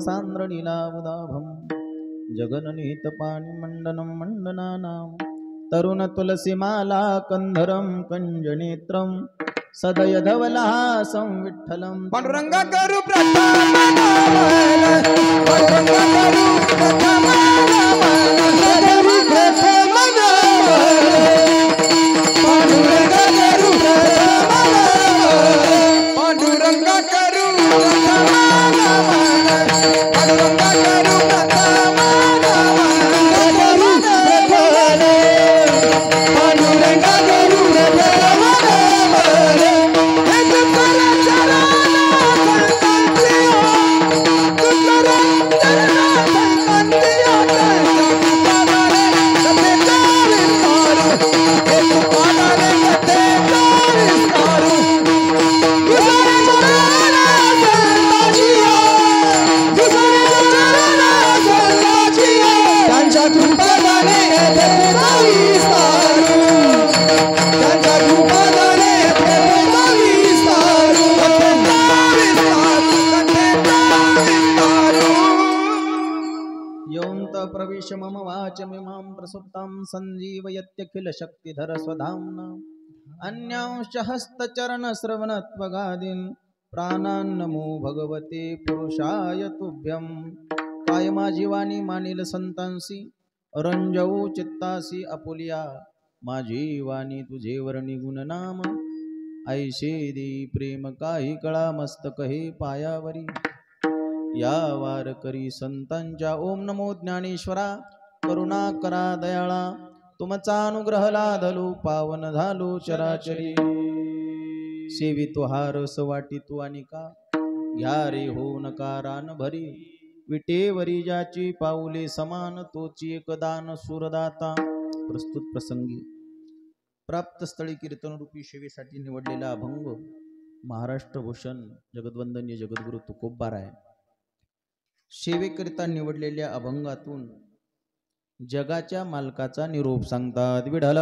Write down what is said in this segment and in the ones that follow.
सान्द्रनीलावदाभं जगन्नीतपाणिमण्डनं मण्डनानां तरुणतुलसीमाला कंधरं कंजनेत्रं सदयधवलहासं विठ्ठलं पांडुरंग करू प्रथम नामल पांडुरंग करू प्रथम नामल करू प्रथम नामल पांडुरंग करू प्रथम नामल पांडुरंग करू प्रथम नामल पांडुरंग करू प्रथम नामल करू प्रथम पांडुरंग करू प्रथम नामल प्रविश मम वाचमिमां प्रसुप्तां सञ्जीवयत्यखिल शक्तिधर स्वधाम्ना अन्यांश्च हस्तचरणश्रवणत्वगादीन् प्राणान्नमो भगवते पुरुषाय तुभ्यं कायमा जीवानी मानिल संतांसी रंजवू चित्तासी आपुलिया माझी वाणी तुझे वर्णी गुणनाम ऐशे दे प्रेम काही कळा मस्तक हे पायावरी या वारकरी संतांच्या ओम नमो ज्ञानेश्वरा करुणा करा दयाळा तुमचा अनुग्रह लाधलो पावन झालो चराचरी सेवितो हार सवाटी अनिका घ्या रे हो नकारान भरी विटेवरी ज्याची पाऊले समान तोची एकदान सुरदाता प्रस्तुत प्रसंगी प्राप्त स्थळी कीर्तन रूपी सेवेसाठी निवडलेला अभंग महाराष्ट्र भूषण जगद्वंदनीय जगद्गुरु तुकोबाराय सेवेकरिता निवडलेल्या अभंगातून जगाच्या मालकाचा निरोप सांगतात विठ्ठल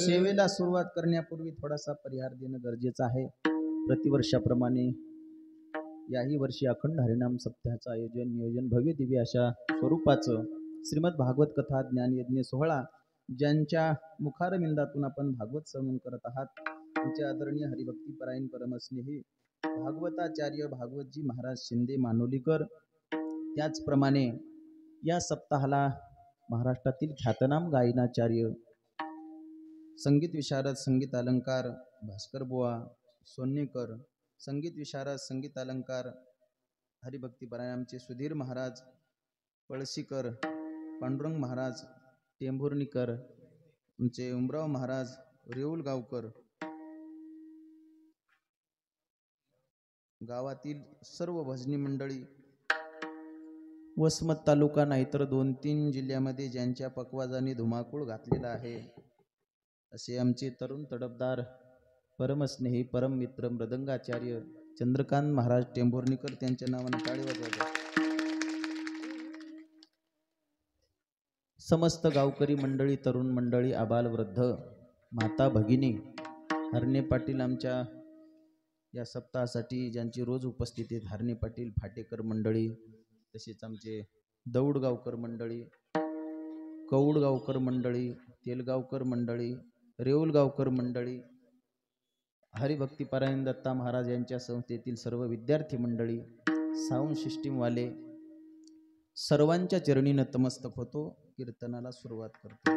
सेवेला सुरुवात करण्यापूर्वी थोडासा परिहार देणं गरजेचं आहे। प्रतिवर्षाप्रमाणे याही वर्षी अखंड हरिनाम सप्ताहाचं आयोजन नियोजन भव्य दिव्य अशा स्वरूपाचं श्रीमद भागवत कथा ज्ञानयज्ञ सोहळा ज्यांच्या मुखारविंदातून आपण भागवत श्रवण करत आहात तुमचे आदरणीय हरिभक्ती परायण परमस्नेही भागवताचार्य भागवतजी महाराज शिंदे मानोलीकर त्याचप्रमाणे या सप्ताहाला महाराष्ट्रातील ख्यातनाम गायनाचार्य संगीत विशारद संगीत अलंकार भास्कर बुवा सोन्नेकर संगीत विशारद संगीत अलंकार हरिभक्ती परायण आमचे सुधीर महाराज पळशीकर पांडुरंग महाराज टेंभुर्णीकर आमचे उमराव महाराज रेऊल गावकर गावातील सर्व भजनी मंडळी वसमत तालुका नाहीतर 2-3 जिल्ह्यामध्ये ज्यांच्या पकवाजाने धुमाकूळ घातलेला आहे असे आमचे तरुण तडफदार परमस्नेही परम मित्र मृदंगाचार्य चंद्रकांत महाराज टेंभुर्णीकर त्यांच्या नावाने टाळी वाजवा। समस्त गावकरी मंडळी तरुण मंडळी आबाल वृद्ध माता भगिनी हरणे पाटील आमच्या या सप्ताहासाठी ज्यांची रोज उपस्थिती आहेत हरणे पाटील फाटेकर मंडळी तसेच आमचे दौडगावकर मंडळी कौडगावकर मंडळी तेलगावकर मंडळी रेऊलगावकर मंडळी हरिभक्ती परायण दत्ता महाराज यांच्या संस्थेतील सर्व विद्यार्थी मंडळी साऊंड सिस्टीमवाले सर्वांच्या चरणी नतमस्तक होतो। कीर्तनाला सुरुवात करतो।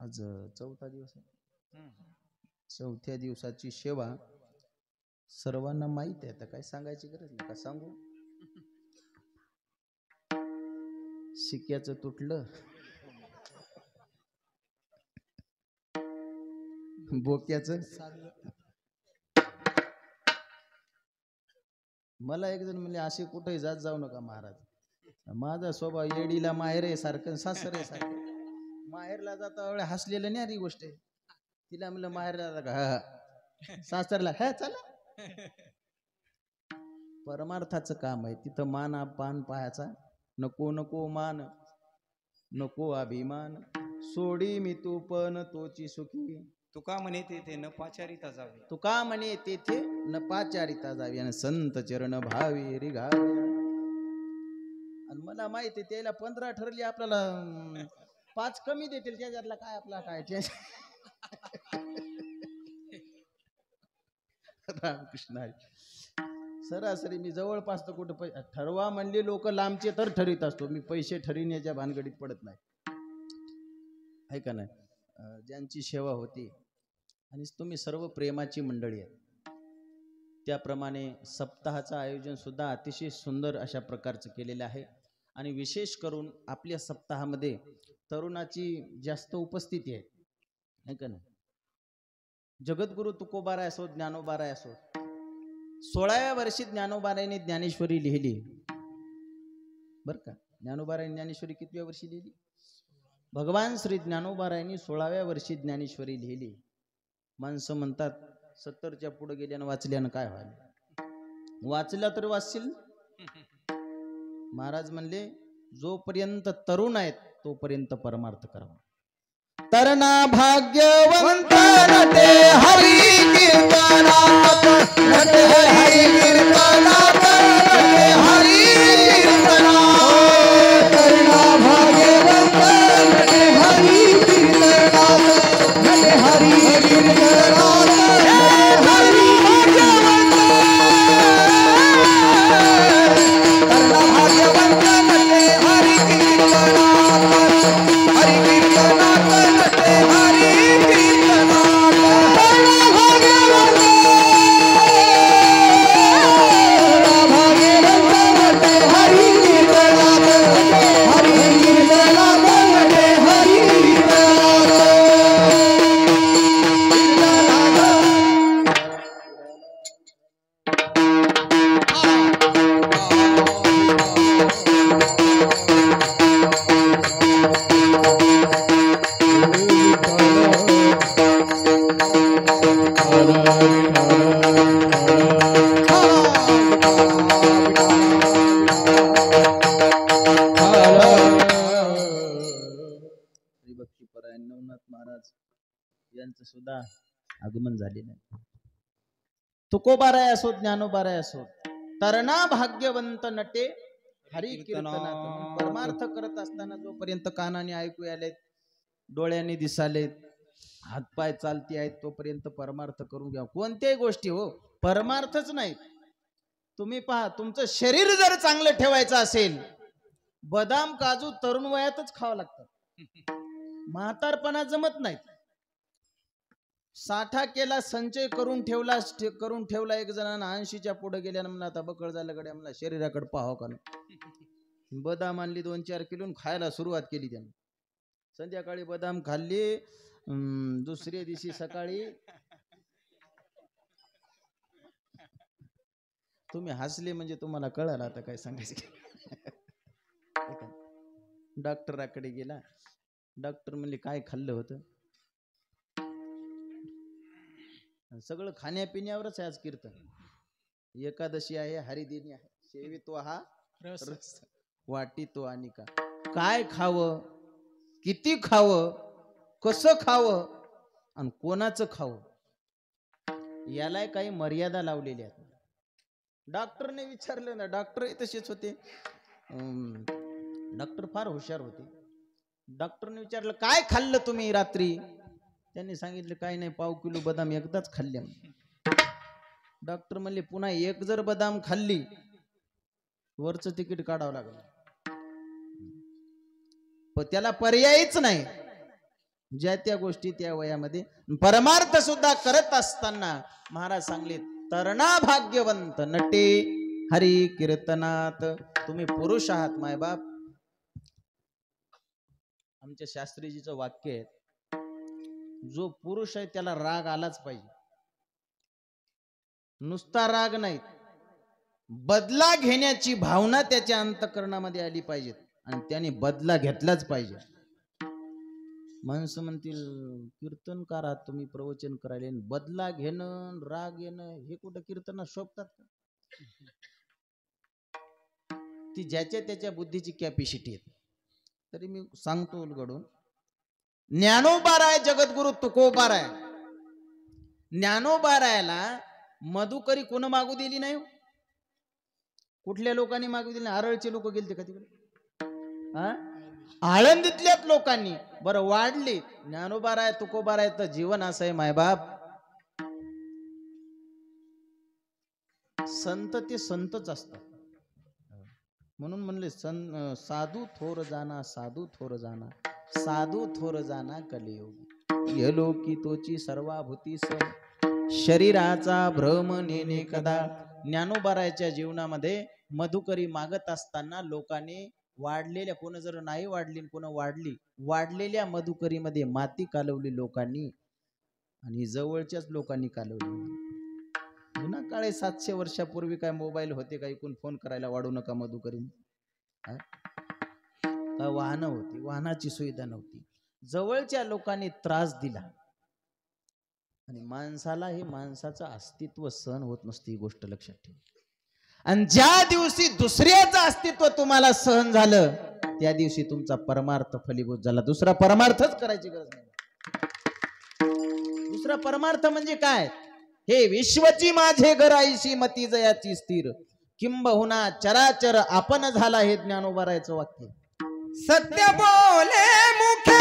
आज चौथा दिवस आहे। चौथ्या दिवसाची सेवा सर्वांना माहित आहे, आता काय सांगायची गरज नाही का सांगू। शिक्याचं तुटलं बोक्याचं मला एक जण म्हणजे असे कुठेही जात जाऊ नका महाराज, माझा स्वभाव येडीला माहेर आहे सारखं सासर आहे सारखं। माहेरला जाता वेळेला हसलेलं नाही ती गोष्ट आहे, तिला म्हणलं माहेरला जाता का सासरला हा चला। परमार्थाचं काम आहे तिथं मान पान पाहायचा नको नको मान नको अभिमान सोडी मी तू पण तोची सुखी. तुका म्हणे तेथे न पाचारिता जावे. तुका म्हणे तेथे न पाचारिता जावी आणि संत चरण भावी रिघाव्या. आणि मला माहिती आहे त्याला 15 ठरली, आपल्याला 5 कमी देतील, त्याच्यातला काय आपला काय रामकृष्ण हरी. सरासरी मी जवळपास तर कुठं ठरवा म्हणले लोक लांबचे तर ठरवीत असतो, मी पैसे ठरविण्याच्या भानगडीत पडत नाही, आहे का नाही. ज्यांची सेवा होती आणि तुम्ही सर्व प्रेमाची मंडळी आहेत, त्याप्रमाणे सप्ताहाचं आयोजन सुद्धा अतिशय सुंदर अशा प्रकारचं केलेलं आहे. आणि विशेष करून आपल्या सप्ताहामध्ये तरुणाची जास्त उपस्थिती आहे का नाही. जगद्गुरु तुकोबाराय असो, ज्ञानोबाराय असो, 16व्या वर्षी ज्ञानोबारायने ज्ञानेश्वरी लिहिली बर का. ज्ञानोबारायने ज्ञानेश्वरी कितव्या वर्षी लिहिली? भगवान श्री ज्ञानोबारायने 16व्या वर्षी ज्ञानेश्वरी लिहिली. माणसं म्हणतात 70च्या पुढे गेल्यानं वाचल्यानं काय व्हायला, वाचल्या तर वाचशील. महाराज म्हणले जोपर्यंत तरुण आहेत तोपर्यंत परमार्थ करावा. तरणा भाग्यवंत नटे हरी कीर्तनात, नटे हरी कीर्तनात, नटे हरी कीर्तनात. तरणा भाग्यवंत नटे हरी कीर्तनात, नटे हरी कीर्तनात, हरी भाग्यवंत. तरणा भाग्यवंत नटे हरी कीर्तनात, हरी कीर्तनात, नटे हरी कीर्तनात. तरणा भाग्यवंत, तरणा भाग्यवंत नटे हरी कीर्तनात, हरी कीर्तनात, नटे हरी कीर्तनात. भक्तीपरायण नवनाथ महाराज यांचं सुद्धा आगमन झालेलं आहे. तुकोबाराय असो, ज्ञानोबाराय असो, तरणा भाग्यवंत नटे हरी कीर्तनात. परमार्थ करत असताना जोपर्यंत कानाने ऐकू आलेत, डोळ्यांनी दिसालेत, हातपाय चालती आहेत, तोपर्यंत परमार्थ करून घ्या. कोणत्याही गोष्टी हो, परमार्थच नाही. तुम्ही पहा, तुमचं शरीर जर चांगलं ठेवायचं असेल, बदाम काजू तरुण वयातच खावं लागतं, म्हातारपणा जमत नाही. साठा केला, संचय करून ठेवला एक जणांना 80च्या पुढे गेल्यानं म्हणला आता बकळ झालं गड्या, म्हणला शरीराकडे पाहावं का नाही. बदाम आणली 2-4 किलो खायला सुरुवात केली त्यानं. संध्याकाळी बदाम खाल्ली, दुसऱ्या दिवशी सकाळी तुम्ही हसले म्हणजे तुम्हाला कळलं आता काय सांगायचं. डॉक्टराकडे गेला, डॉक्टर म्हणले काय खाल्लं होतं? सगळं खाण्यापिण्यावरच आहे आज कीर्तन. एकादशी आहे, हरिदिनी आहे, सेवितो हा रस, वाटी तो आणि का. काय खावं, किती खावं, कसं खावं आणि कोणाचं खावं, याला काही मर्यादा लावलेल्या आहेत. डॉक्टरने विचारलं ना, डॉक्टर तसेच होते, डॉक्टर फार हुशार होते. डॉक्टरने विचारलं काय खाल्लं तुम्ही रात्री? त्यांनी सांगितलं काही नाही, पाव किलो बदाम एकदाच खाल्ले. डॉक्टर म्हणले पुन्हा एक जर बदाम खाल्ली वरचं तिकीट काढावं लागलं. पण त्याला पर्यायच नाही. ज्या त्या गोष्टी त्या वयामध्ये परमार्थ सुद्धा करत असताना महाराज सांगले तरणा भाग्यवंत नटे हरी कीर्तनात. तुम्ही पुरुष आहात मायबाप. आमच्या शास्त्रीजीचं वाक्य आहे, जो पुरुष आहे त्याला राग आलाच पाहिजे. नुसता राग नाही, बदला घेण्याची भावना त्याच्या अंतःकरणामध्ये आली पाहिजे आणि त्याने बदला घेतलाच पाहिजे. माणसं म्हणतील कीर्तनकार आहात तुम्ही, प्रवचन करायला, बदला घेणं राग येणं हे कुठं कीर्तनात शोभतात का? ती ज्याच्या त्याच्या बुद्धीची कॅपॅसिटी आहे. तरी मी सांगतो उलगडून, ज्ञानोबाराय जगद्गुरु तुकोबाराय. ज्ञानोबारायला मधुकरी कोण मागू दिली नाही? कुठल्या लोकांनी मागू दिली? आरळचे लोक गेलते का तिकडे? आळंदीतल्याच लोकांनी. बरं वाढली ज्ञानोबाराय तुकोबाराय तर जीवन असं आहे मायबाप. संत ते संतच असतात. म्हणून म्हणले साधू थोर जाना, साधू थोर जाना, साधू थोर जाना कलियुगी. यलोकी तोची सर्वाभूती सम, शरीराचा भ्रम नेणे कदा. ज्ञानोबारायच्या जीवनामध्ये मधुकरी मागत असताना लोकांनी वाढलेल्या, कोण जर नाही वाढली कोण वाढली, वाढलेल्या मधुकरीमध्ये माती कालवली लोकांनी आणि जवळच्याच लोकांनी कालवली. जुना काळे 700 वर्षापूर्वी काय मोबाईल होते का? इकून फोन करायला वाढू नका मधुकरी. का वाहनं होती? वाहनाची सुविधा नव्हती. जवळच्या लोकांनी त्रास दिला आणि माणसाला हे माणसाचं अस्तित्व सहन होत नसते, ही गोष्ट लक्षात ठेवा. आणि ज्या दिवशी दुसऱ्याचं अस्तित्व तुम्हाला सहन झालं त्या दिवशी तुमचा परमार्थ फलीभूत झाला. दुसरा परमार्थच करायची गरज नाही. दुसरा परमार्थ म्हणजे काय? हे विश्वची माझे घर आईशी मती जयाची स्थिर, किंबहुना चराचर आपण झाला. हे ज्ञानोबारायचं वाक्य. सत्य बोले मुखे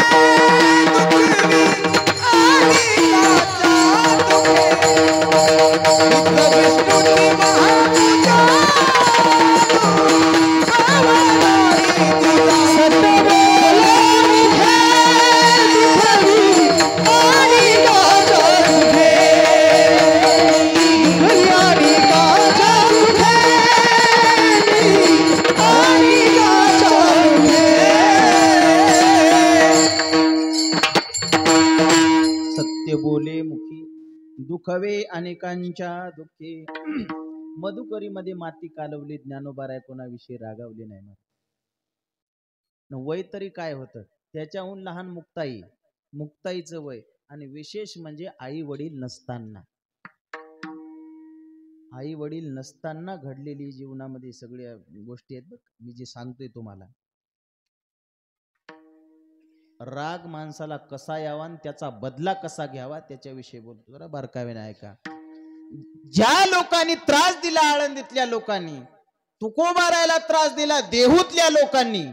बोले मुखी दुखवे अनेकांच्या दुःखे. मधुकरीमध्ये माती कालवली. ज्ञानोबाराय कोणाविषयी रागावले नाही. वय तरी काय होतं? त्याच्याहून लहान मुक्ताई, मुक्ताईचं वय. आणि विशेष म्हणजे आई वडील नसताना, आई वडील नसताना घडलेली जीवनामध्ये सगळ्या गोष्टी आहेत. मी जे सांगतोय तुम्हाला, राग माणसाला कसा यावा आणि त्याचा बदला कसा घ्यावा त्याच्याविषयी बोलतो. जरा बारकावेने ऐका. ज्या लोकांनी त्रास दिला आळंदीतल्या लोकांनी, तुकोबारायला त्रास दिला देहूतल्या लोकांनी,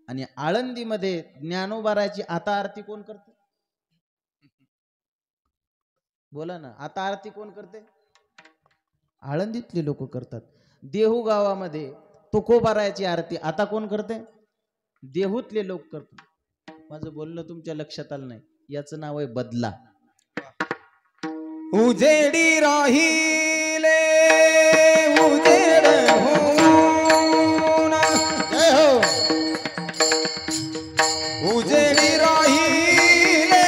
आणि आळंदीमध्ये ज्ञानोबारायची आता आरती कोण करते? बोला ना, आता आरती कोण करते? आळंदीतले लोक करतात. देहू गावामध्ये तुकोबारायची आरती आता कोण करते? देहूतले लोक करतात. माझं बोलणं तुमच्या लक्षात आलं नाही. याचं नाव आहे बदला. उजेडी राहिले उजेड होऊन, जय हो. उजेडी राहिले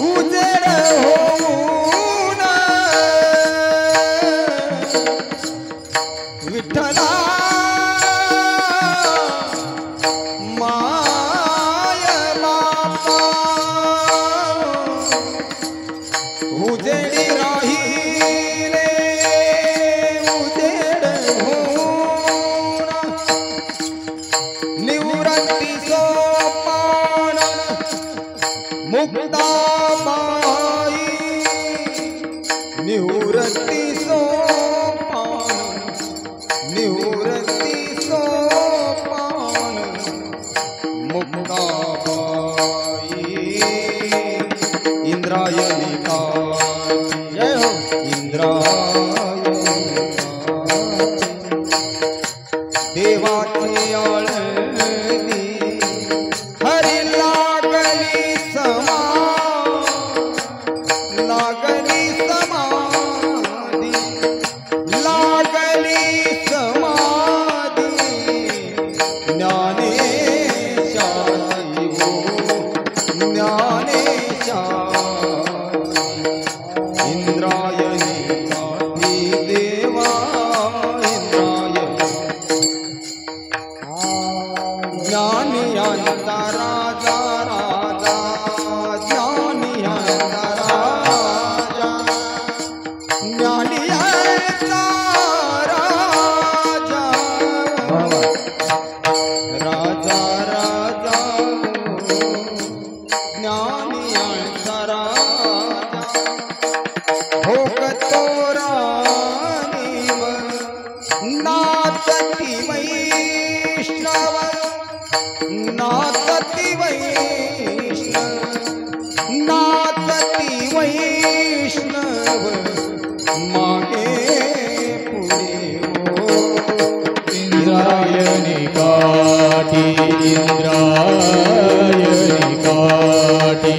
उजेड होऊन, विठ्ठला माय बापा. उजेडी राहिले उजेड होऊन, निवृत्ती सोपान मुक्ताबाई. निवृत्ती सोपान निवृत्ती सोपान मुक्ताबाई. इंद्रायणी का जय हो. इंद्रायणी देवाची आळणी हरी लागली समा, लागली समाधी, लागली समाधी. ज्ञानेशाई हो ज्ञानेशाई. इंद्रायणी काठी देवा इंद्रायणी. ज्ञानियांचा राजा राजा, ज्ञानियांचा राजा, ज्ञानियांचा राजा राजा ज्ञानियांचा राजा भोगतो राणीव नाचती वैष्णव नाचती वैष्णव नाचती वैष्णव मागे पुढे इंद्रायणी काठी इंद्रायणी काठी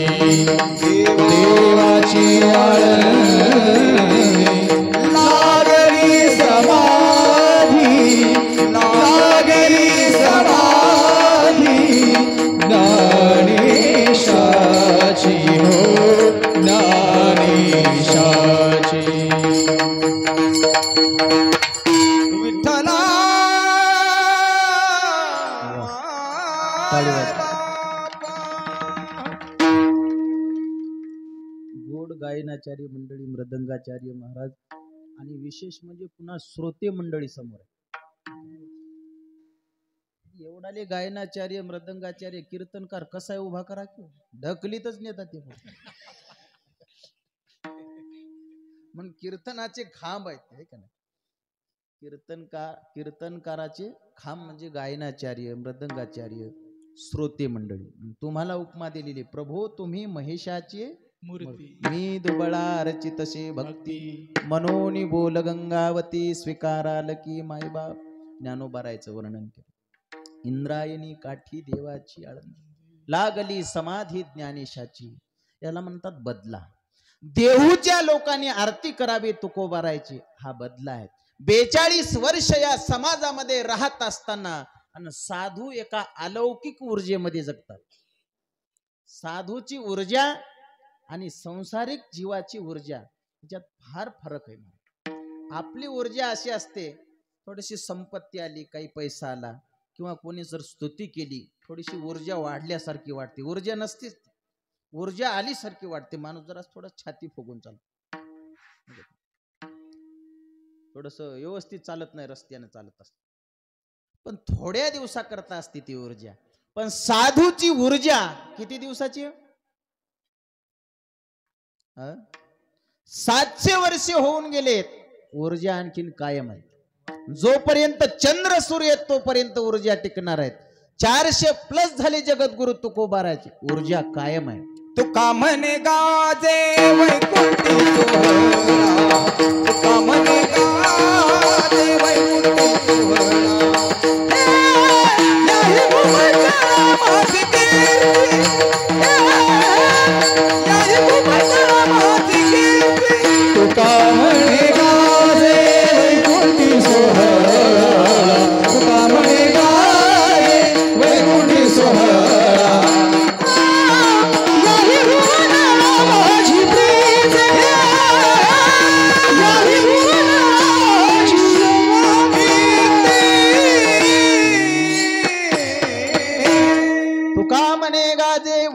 देवाची आळंदी लागली समाधी लागली समाधी ज्ञानेशाची हो ज्ञानेशाची विठ्ठला टाळी वाजवा. गोड गायनाचार्य मंडळी, मृदंगाचार्य महाराज आणि विशेष म्हणजे पुन्हा श्रोते मंडळी समोर आहे. एवढाले गायनाचार्य, मृदंगाचार्य, कीर्तनकार कसा आहे उभा करा की ढकलीतच नेतात ते म्हणून कीर्तनाचे खांब आहेत हे का नाही. कीर्तनकाराचे खांब म्हणजे गायनाचार्य, मृदंगाचार्य, श्रोते मंडळी. तुम्हाला उपमा दिलेली, प्रभो तुम्ही महेशाचे मूर्ती मी दुबळा रचितसे भक्ती मनोनी बोल गंगावती स्वीकाराल की मायबाप. ज्ञानोबारायचं वर्णन केलं. इंद्रायणी काठी देवाची आळंदी लागली समाधी ज्ञानेशाची. याला म्हणतात बदला. देहूच्या लोकांनी आरती करावी तुकोबारायची, हा बदला आहे. 42 वर्ष या समाजामध्ये राहत असताना आणि साधू एका अलौकिक ऊर्जेमध्ये जगतात. साधूची ऊर्जा आणि संसारिक जीवाची ऊर्जा याच्यात फार फरक आहे. आपली ऊर्जा अशी असते, थोडीशी संपत्ती आली, काही पैसा आला किंवा कोणी जर स्तुती केली, थोडीशी ऊर्जा वाढल्यासारखी वाटते. ऊर्जा नसतेच, ऊर्जा आलीसारखी वाटते. माणूस जरा थोडं छाती फुगून चालतो, थोडस व्यवस्थित चालत नाही, रस्त्याने चालत असत. पण थोड्या दिवसाकरता असते ती ऊर्जा. पण साधूची ऊर्जा किती दिवसाची? 700 वर्ष होऊन गेलेत, ऊर्जा आणखीन कायम आहे. जोपर्यंत चंद्र सूर्य येत तोपर्यंत ऊर्जा टिकणार आहेत. 400+ झाले जगद्गुरु तुकोबाराची, ऊर्जा कायम आहे. तुका म्हणे गाजे वैकुंठी सोहळा तुका म्हणे गाजे वैकुंठी सोहळा याही भूमंडळा माझी कीर्ती याही भूमंडळा माझी कीर्ती तुका म्हणे गाजे वैकुंठी सोहळा तुका म्हणे गाजे वैकुंठी सोहळा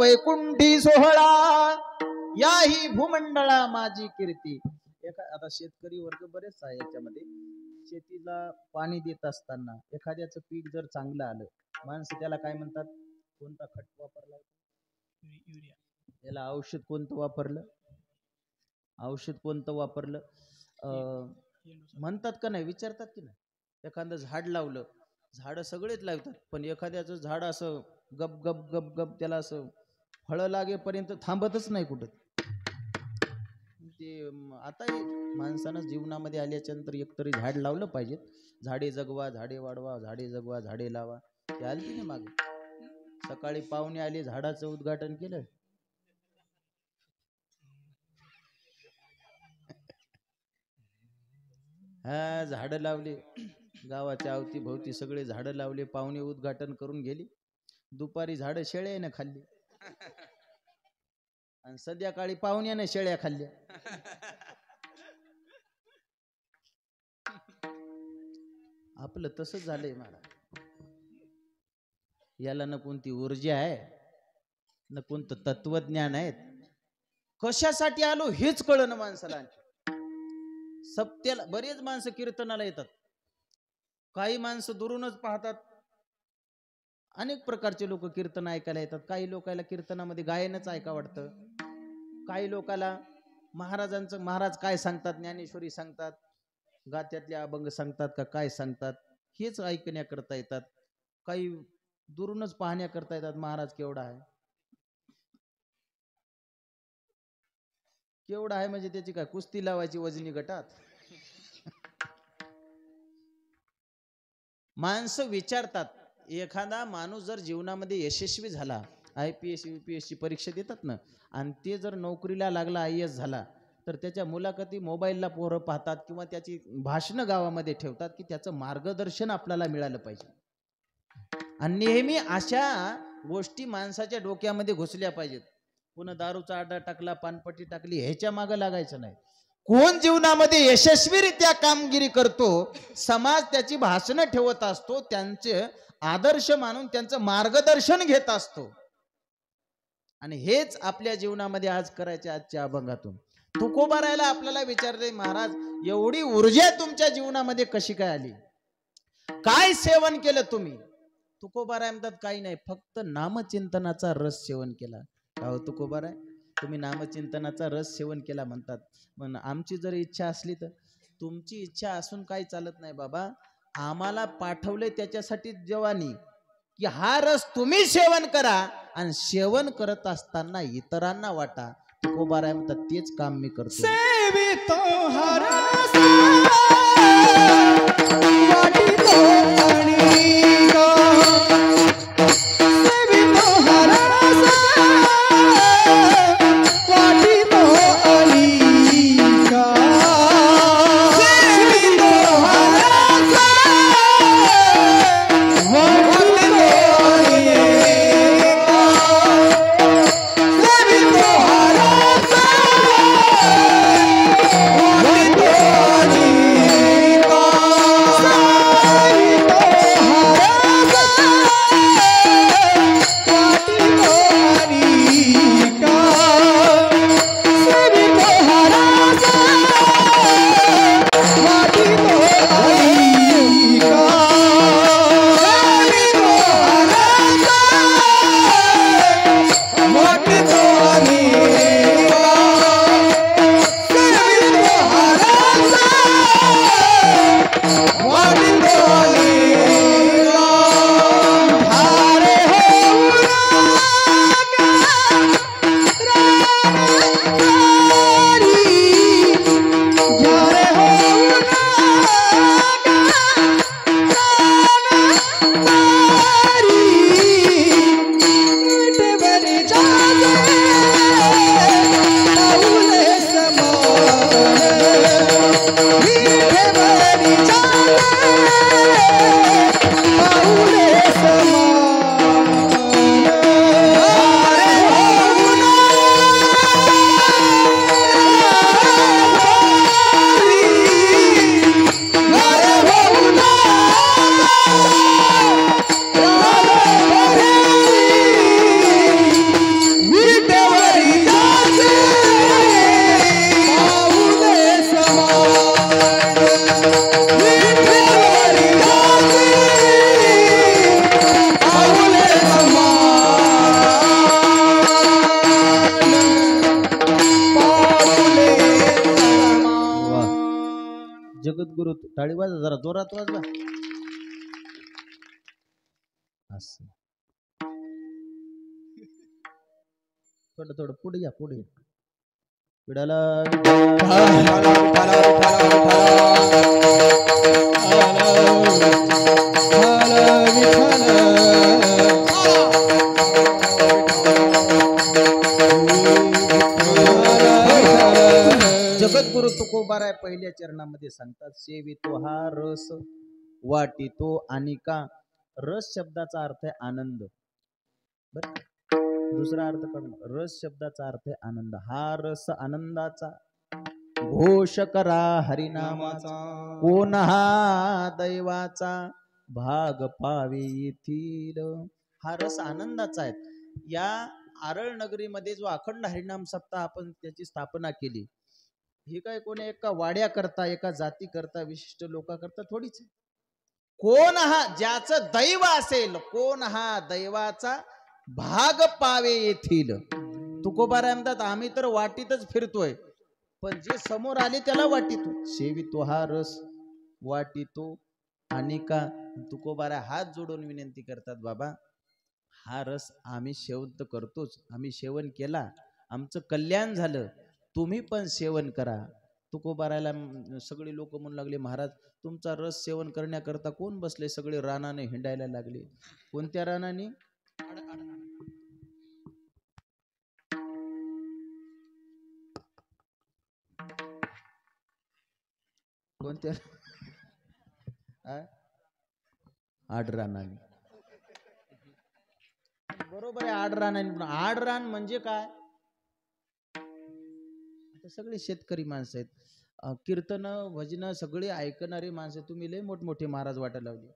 वैकुंठी सोहळा याही भूमंडळा माझी कीर्ती. आता शेतकरी वर्ग बरेच आहे याच्यामध्ये. शेतीला पाणी देत असताना एखाद्याचं पीक जर चांगलं आलं, माणसं त्याला काय म्हणतात? कोणता खत वापरला, याला औषध कोणतं वापरलं, औषध कोणतं वापरलं म्हणतात का नाही, विचारतात की नाही. एखादं झाड लावलं, झाड सगळेच लावतात, पण एखाद्याचं झाड असं गप गप गप गप त्याला असं फळं लागेपर्यंत थांबतच नाही कुठं. ते आता माणसानं जीवनामध्ये आल्याच्या नंतर एकतरी झाड लावलं पाहिजे. झाडे जगवा, झाडे वाढवा, झाडे जगवा, झाडे लावा. ते आली की नाही मागे. सकाळी पाहुणे आले, झाडाचं उद्घाटन केलं. हा, झाडं लावले, गावाच्या अवतीभोवती सगळे झाडं लावले, पाहुणे उद्घाटन करून गेली. दुपारी झाडं शेळ्याने खाल्ली आणि संध्याकाळी पाहुण्याने शेळ्या खाल्ल्या. आपलं तसंच झालंय. मला याला न कोणती ऊर्जा आहे, न कोणतं तत्वज्ञान आहे. कशासाठी आलो हेच कळलं माणसाला. सप्त्याला बरेच माणसं कीर्तनाला येतात, काही माणसं दुरूनच पाहतात अनेक प्रकारचे लोक कीर्तन ऐकायला येतात. काही लोकांना कीर्तनामध्ये गायनच ऐका वाटतं, काही लोकांना महाराज काय सांगतात, ज्ञानेश्वरी सांगतात, गात्यातले अभंग सांगतात का काय सांगतात हेच ऐकण्याकरता येतात. काही दुरूनच पाहण्याकरता येतात महाराज केवढा आहे. केवढा आहे म्हणजे त्याची काय कुस्ती लावायची वजनी गटात. माणसं विचारतात, एखादा माणूस जर जीवनामध्ये यशस्वी झाला, IPS UPS ची परीक्षा देतात ना, आणि ते जर नोकरीला लागला, IAS झाला, तर त्याच्या मुलाखती मोबाईलला पोरं पाहतात किंवा त्याची भाषणं गावामध्ये ठेवतात की त्याचं मार्गदर्शन आपल्याला मिळालं पाहिजे. आणि नेहमी अशा गोष्टी माणसाच्या डोक्यामध्ये घुसल्या पाहिजेत. पुन्हा दारूचा आडा टाकला, पानपट्टी टाकली, ह्याच्या मागं लागायचं नाही. कोण जीवनामध्ये यशस्वीरित्या कामगिरी करतो, समाज त्याची भाषणं ठेवत असतो, त्यांचे आदर्श मानून त्यांचं मार्गदर्शन घेत असतो. आणि हेच आपल्या जीवनामध्ये आज करायचे. आजच्या अभंगातून तुकोबारायला आपल्याला विचारले, महाराज एवढी ऊर्जा तुमच्या जीवनामध्ये कशी काय आली, काय सेवन केलं तुम्ही? तुकोबाराय म्हणतात, काही नाही, फक्त नामचिंतनाचा रस सेवन केला. हो तुकोबाराय, तुम्ही नामचिंतनाचा रस सेवन केला म्हणतात, पण आमची जर इच्छा असली तर? तुमची इच्छा असून काही चालत नाही बाबा. आम्हाला पाठवले त्याच्यासाठी जवानी की हा रस तुम्ही सेवन करा आणि सेवन करत असताना इतरांना वाटा. तुकोबाराय म्हणतात, तेच काम मी करतो. सेवितो हरसा वाटितो अनिका, सेवितो हरसा वाटितो अनिका, सेवितो हरसा वाटितो अनिका, सेवितो हरसा जगद्गुरु. टाळी वाजा जरा जोरात वाजवा. असं थोडं थोडं पुढे या, पुढे या. विडाला जगद्गुरु तुकोबाराय पहिल्या चरणामध्ये सांगतात, सेवितो हा रस वाटितो अनिका. रस शब्दाचा अर्थ आहे आनंद. बर, दुसरा अर्थ करून रस शब्दाचा अर्थ आहे आनंद. हा रस आनंदाचा घोष करा हरिनामाचा, कोण हा दैवाचा भाग पावे येथील. हा रस आनंदाचा आहे. या आरळ नगरीमध्ये जो अखंड हरिनाम सप्ताह आपण त्याची स्थापना केली, हे काय कोणी एका वाड्या करता, एका जाती करता, विशिष्ट लोका करता थोडीच. कोण हा ज्याचं दैव असेल, कोण हा दैवाचा भाग पावे येथील. तुकोबाराय म्हणतात आम्ही तर वाटीतच फिरतोय, पण जे समोर आले त्याला वाटीतो. सेवितो हा रस वाटीतो आणि का. तुकोबाराय हात जोडून विनंती करतात, बाबा हा रस आम्ही सेवन तर करतोच, आम्ही सेवन केला, आमचं कल्याण झालं, तुम्ही पण सेवन करा. तुकोबारायला सगळे लोक म्हणू लागले, महाराज तुमचा रस सेवन करण्याकरता कोण बसले, सगळे रानाने हिंडायला लागले. कोणत्या रानाने? कोणत्या? आडरानाने. बरोबर आहे, आडरानाने. आडरान म्हणजे काय? सगळे शेतकरी माणसं आहेत, कीर्तन भजन सगळे ऐकणारे माणसं. तुम्ही लय मोठमोठे महाराज वाटायला लावले.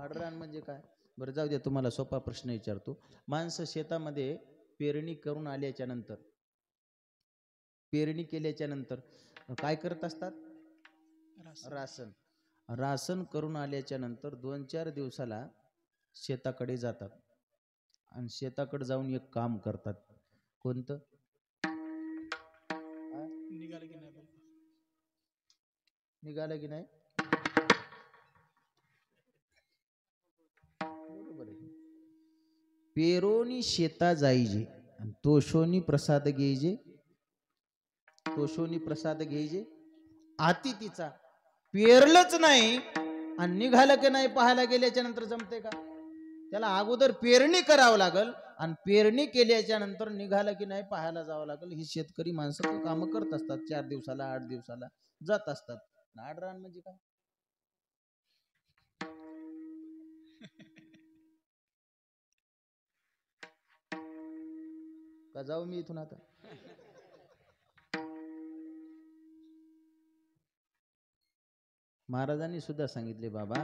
आडरान म्हणजे काय? बरं जाऊ द्या, तुम्हाला सोपा प्रश्न विचारतो. माणसं शेतामध्ये पेरणी करून आल्याच्या नंतर, पेरणी केल्याच्या नंतर काय करत असतात? रासन. रासन करून आल्याच्या नंतर 2-4 दिवसाला शेताकडे जातात आणि शेताकडे जाऊन एक काम करतात. कोणतं? निघालं की नाही? बरोबर आहे. पेरोनी शेता जाईजे आणि तोषोनी प्रसाद घ्यायचे. तोषोनी प्रसाद घ्यायचे. आती तिचा पेरलंच नाही आणि निघालं की नाही पाहायला गेल्याच्या नंतर जमते का? त्याला अगोदर पेरणी करावं लागल आणि पेरणी केल्याच्या नंतर निघालं की नाही पाहायला जावं लागल. ही शेतकरी माणसं कामं करत असतात. 4 दिवसाला 8 दिवसाला जात असतात. आडरान म्हणजे काय? का जाऊ मी इथून आता? महाराजांनी सुद्धा सांगितले, बाबा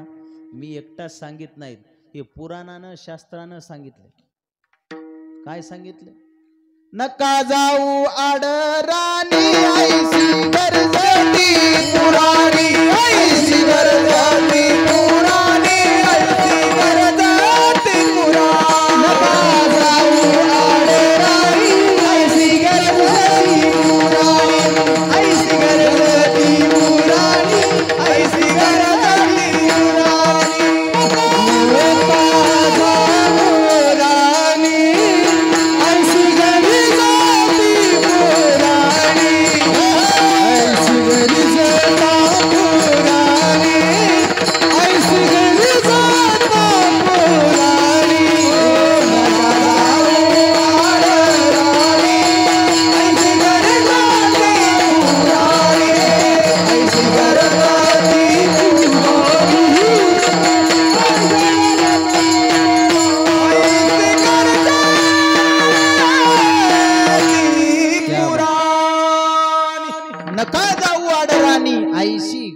मी एकटाच सांगित नाहीत, हे पुराणानं शास्त्रानं सांगितले. काय सांगितले? नका जाऊ आडरानी ऐसी गरजती पुराणी, ऐसी गरजती पुराणी, ऐसी गरजती पुराणी. नका जाऊ आडरानी ऐसी गरजती पुराणी, ऐसी गरजती पुराणी, ऐसी गरजती पुराणी.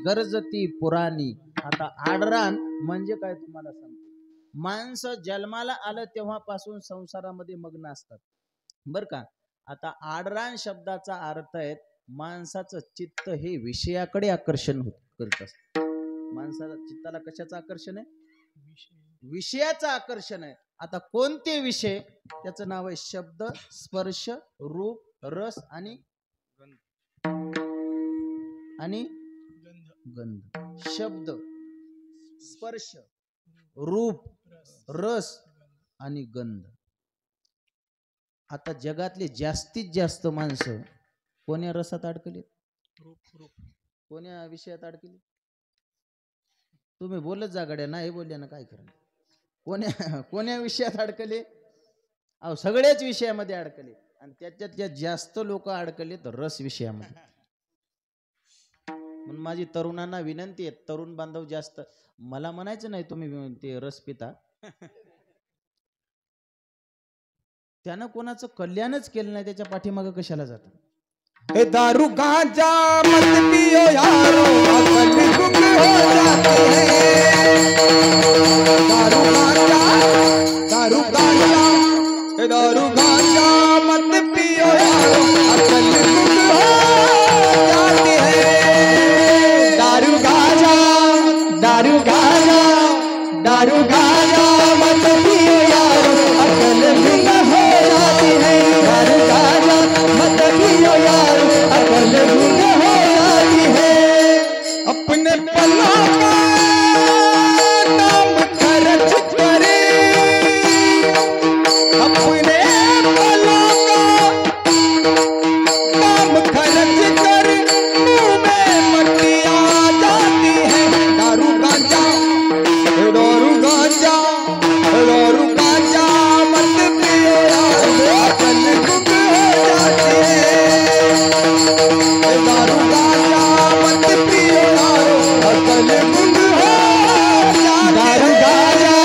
गरजती पुराणी. आता आडरान म्हणजे काय तुम्हाला सांगतो. माणसं जन्माला आलं तेव्हापासून संसारामध्ये मग्न असतात, बर का. आता आडरान शब्दाचा अर्थ आहे माणसाचं चित्त हे विषयाकडे आकर्षण करत असत. माणसाला चित्ताला कशाचं आकर्षण आहे? विषयाचं आकर्षण आहे. आता कोणते विषय? त्याचं नाव आहे शब्द, स्पर्श, रूप, रस आणि गंध. शब्द, स्पर्श, रूप, रस आणि गंध. आता जगातले जास्तीत जास्त माणसं कोण्या रसात अडकले? कोण्या विषयात अडकले? तुम्ही बोलत जा गड्या, नाही बोलल्या ना काय करणार. कोण्या विषयात अडकले? अहो सगळ्याच विषयामध्ये अडकले आणि त्याच्यात जास्त लोक अडकले तर रस विषयामध्ये. म्हणून माझी तरुणांना विनंती आहे, तरुण बांधव जास्त, मला म्हणायचं नाही तुम्ही ते रस पिता, त्यानं कोणाचं कल्याणच केलं नाही, त्याच्या पाठीमागं कशाला जात? हे दारू गांजा मत पियो यारो, अकल गुम हो जाती है. दारू गांजा हे दारू गांजा मत पियो यारो, अकल गुम हो जाती है. दारू गांजा मत पियो यारो अकल गुम हो जाती है दारू गांजा मत पियो यारो अकल गुम हो जाती है अपने पलों का दाम खर्च करे अपने पलों का दाम खर्च कर मुंह में मट्टी आ जाती है दारू गांजा दारू गांजा मत पियो यारो अकल गुम हो जाती है दारू गांजा मत पियो यारो अकल गुम हो दारू गांजा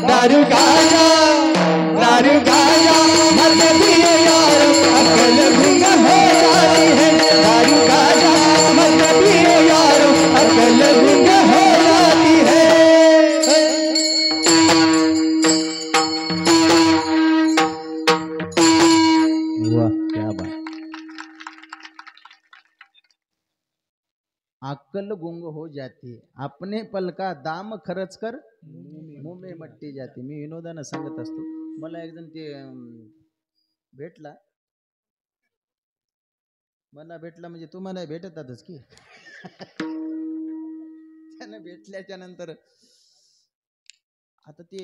दारू गांजा दारू गांजा मत पियो यारो अकल गुम हो जाती है दारू गांजा मत पियो यारो अकल गुम हो जाती है वाह क्या बात. अक्कल गुंग हो जाती अपने पल का दाम खर्च कर मुंह में मट्टी जाते. मी विनोदानं सांगत असतो. मला एक जण ते भेटला म्हणजे तुम्हाला भेटतातच की त्यानं भेटल्याच्या नंतर आता ते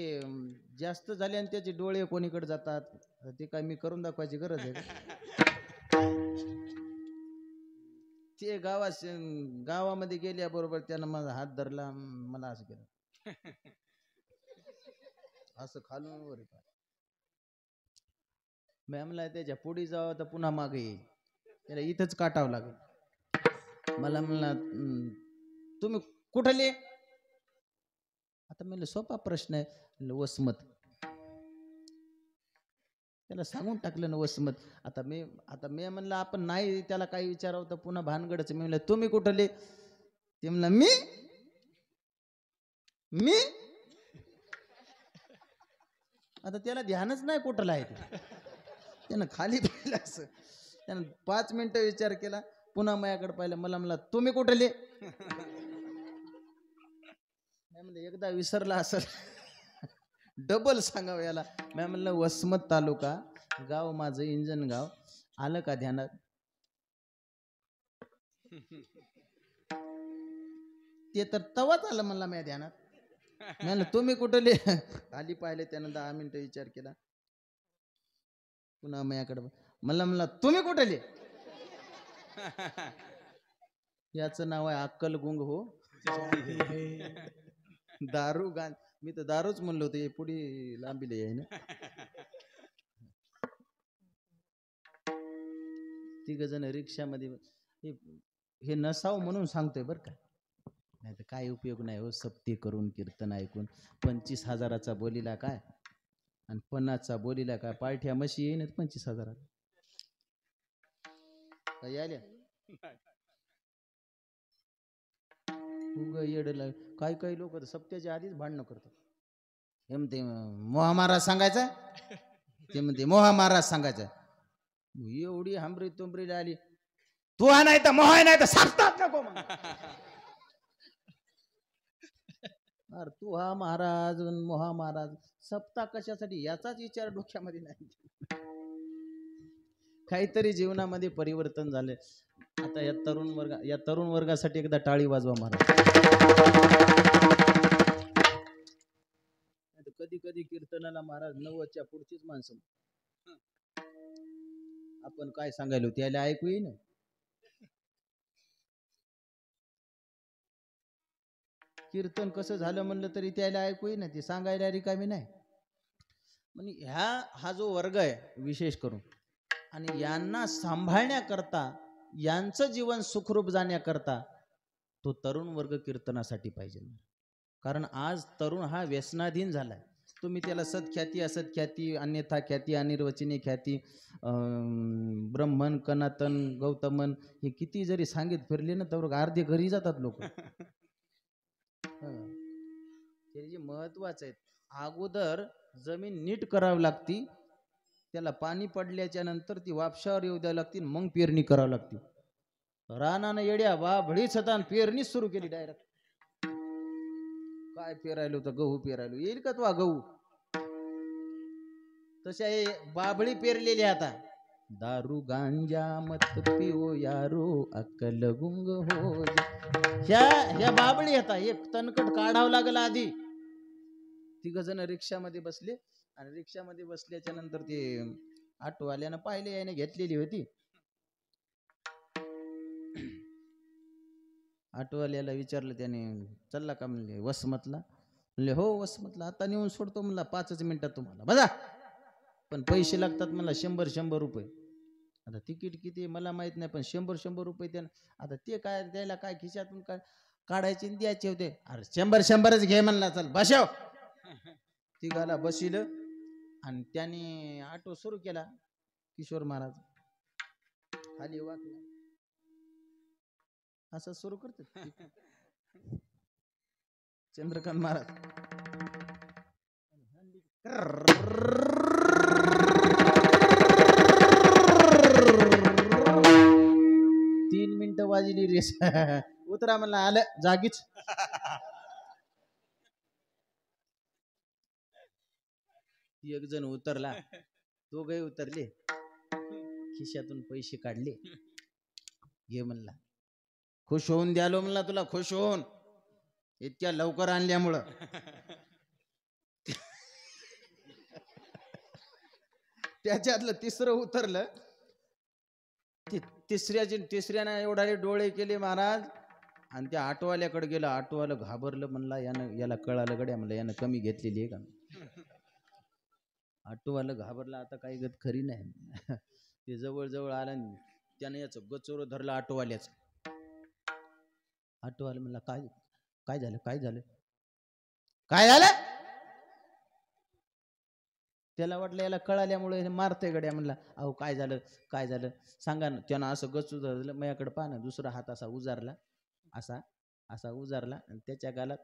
जास्त झाले आणि त्याचे डोळे कोणीकडे जातात ते काय मी करून दाखवायची गरज आहे का? ते गावामध्ये गेल्याबरोबर त्यानं माझा हात धरला मला असं केलं असं खालून वर मॅमला त्याच्या पुढे जावं तर पुन्हा मागे येईल त्याला इथंच काटावं लागेल. मला म्हणला तुम्ही कुठले आता म्हणलं सोपा प्रश्न आहे म्हणलं वसमत त्याला सांगून टाकलं ना वसमत. आता मी म्हणलं आपण नाही त्याला काही विचारावं तर पुन्हा भानगडच. मी म्हणलं तुम्ही कुठले ते म्हणलं मी आता त्याला ध्यानच नाही कुठला आहे ते. त्यानं खाली पाहिलं असं त्यानं 5 मिनिटं विचार केला पुन्हा माझ्याकडे पाहिलं मला म्हणला तुम्ही कुठले म्हणलं एकदा विसरला असेल डबल सांगावं याला. मी म्हणलं वसमत तालुका गाव माझं इंजनगाव आलं का ध्यानात. ते तर तवाच आलं म्हणला माझ्या ध्यानात. म्हणलं तुम्ही कुठले खाली पाहिले त्यानं 10 मिनिटं विचार केला पुन्हा माझ्याकडे म्हणला तुम्ही कुठले याचं नाव आहे अक्कल गुंग हो दारू गांज. मी तर दारूच म्हणलो होतो पुढे लांबीले आहे ना. तिघ जण रिक्षामध्ये हे नसावं म्हणून सांगतोय बरं का नाही तर काय उपयोग नाही हो. सप्ती करून कीर्तन ऐकून 25,000चा बोलीला काय आणि 50चा बोलीला काय पार्ट्या म्हशी येईन 25,000 काय आल्या उग येडला. काही लोक सप्त्याच्या आधीच भांडणं करतात. हे म्हणते मोहा महाराज सांगायचा ते म्हणते मोहा महाराज सांगायचा. एवढी हांबरी तुंबरी आली तू हा नाही तर मोहा नाही तर सापतात नको अरे तू हा महाराज मोहा महाराज सप्ता कशासाठी याचाच विचार डोक्यामध्ये नाही. काहीतरी जीवनामध्ये परिवर्तन झाले. आता या तरुण वर्गासाठी एकदा टाळी वाजवा महाराज. कधी कीर्तनाला महाराज 90च्या पुढचीच माणसं आपण काय सांगायलो त्याला ऐकू येईन. कीर्तन कसं झालं म्हणलं तरी त्याला ऐकू येईन ते सांगायला रिकामी नाही. म्हणजे हा जो वर्ग आहे विशेष करून आणि यांना सांभाळण्याकरता यांचं जीवन सुखरूप जाण्याकरता तो तरुण वर्ग कीर्तनासाठी पाहिजे. कारण आज तरुण हा व्यसनाधीन झालाय. तुम्ही त्याला सत्ख्याती असत्ख्याती अन्यथा ख्याती अनिर्वचनीय ख्याती ब्रह्मन कनातन गौतमन हे किती जरी सांगित फिरले ना तर अर्धे घरी जातात लोक. ते जे महत्वाचं आहे अगोदर जमीन नीट करावी लागती त्याला पाणी पडल्याच्या नंतर ती वापशावर येऊ द्यावी लागती मग पेरणी करावी लागती. रानानं येड्या वा भडीच होता पेरणी सुरू केली डायरेक्ट. काय पेरायलो तर गहू पेरायलो, येईल का तो गहू? तशा हे बाबळी पेरलेली आता. दारू गांजा मत पिओ यारो अक्कल गुंग हो. ह्या बाबळी आता एक तणकट काढावं लागल आधी. तिघ जण रिक्षामध्ये बसले आणि रिक्षामध्ये बसल्याच्या नंतर ते ऑटोवाल्यानं पाहिले, याने घेतलेली होती. ऑटोवाल्याला विचारलं त्याने, चालला का म्हणले वसमतला? म्हणले हो वसमतला, आता नेऊन सोडतो म्हणला 5 मिनिटात तुम्हाला, बघा. पण पैसे लागतात मला 100 रुपये. आता तिकीट किती मला माहित नाही, पण 100 रुपये त्यानं. आता ते काय द्यायला, काय खिशातून काय काढायचे द्यायचे होते. अरे 100च घे म्हणला, चल बसव. तिघाला बसिलं आणि त्याने ऑटो सुरू केला. किशोर महाराज खाली वाकला, असं सुरू करते. चंद्रकांत महाराज 3 मिनिटं वाजली रेस. उतरा म्हणला, आलं जागीच. एक जण उतरला, दोघे उतरले, खिशातून पैसे काढले, घे म्हणला. खुश होऊन द्यालो म्हणला तुला, खुश होऊन, इतक्या लवकर आणल्यामुळं. त्याच्यातलं तिसरं उतरलं. तिसऱ्यानं एवढे डोळे केले महाराज आणि त्या ऑटोवाल्याकडे गेलं. ऑटोवाला घाबरलं, म्हणला याला कळालं गड्या, म्हणलं यानं कमी घेतलेली आहे का. ऑटोवाला घाबरला, आता काही गत खरी नाही. ते जवळ आलं, त्याने याचं गचोर धरलं ऑटोवाल्याचं. ऑटोवाला म्हणला, काय झालं. त्याला वाटलं याला कळाल्यामुळे मारतंय गड्या. म्हणला अहो काय झालं सांगा ना. त्यानं असं गचू धरलं, माझ्याकडे पाहा ना. दुसरा हात असा उजारला, असा उजारला आणि त्याच्या गालात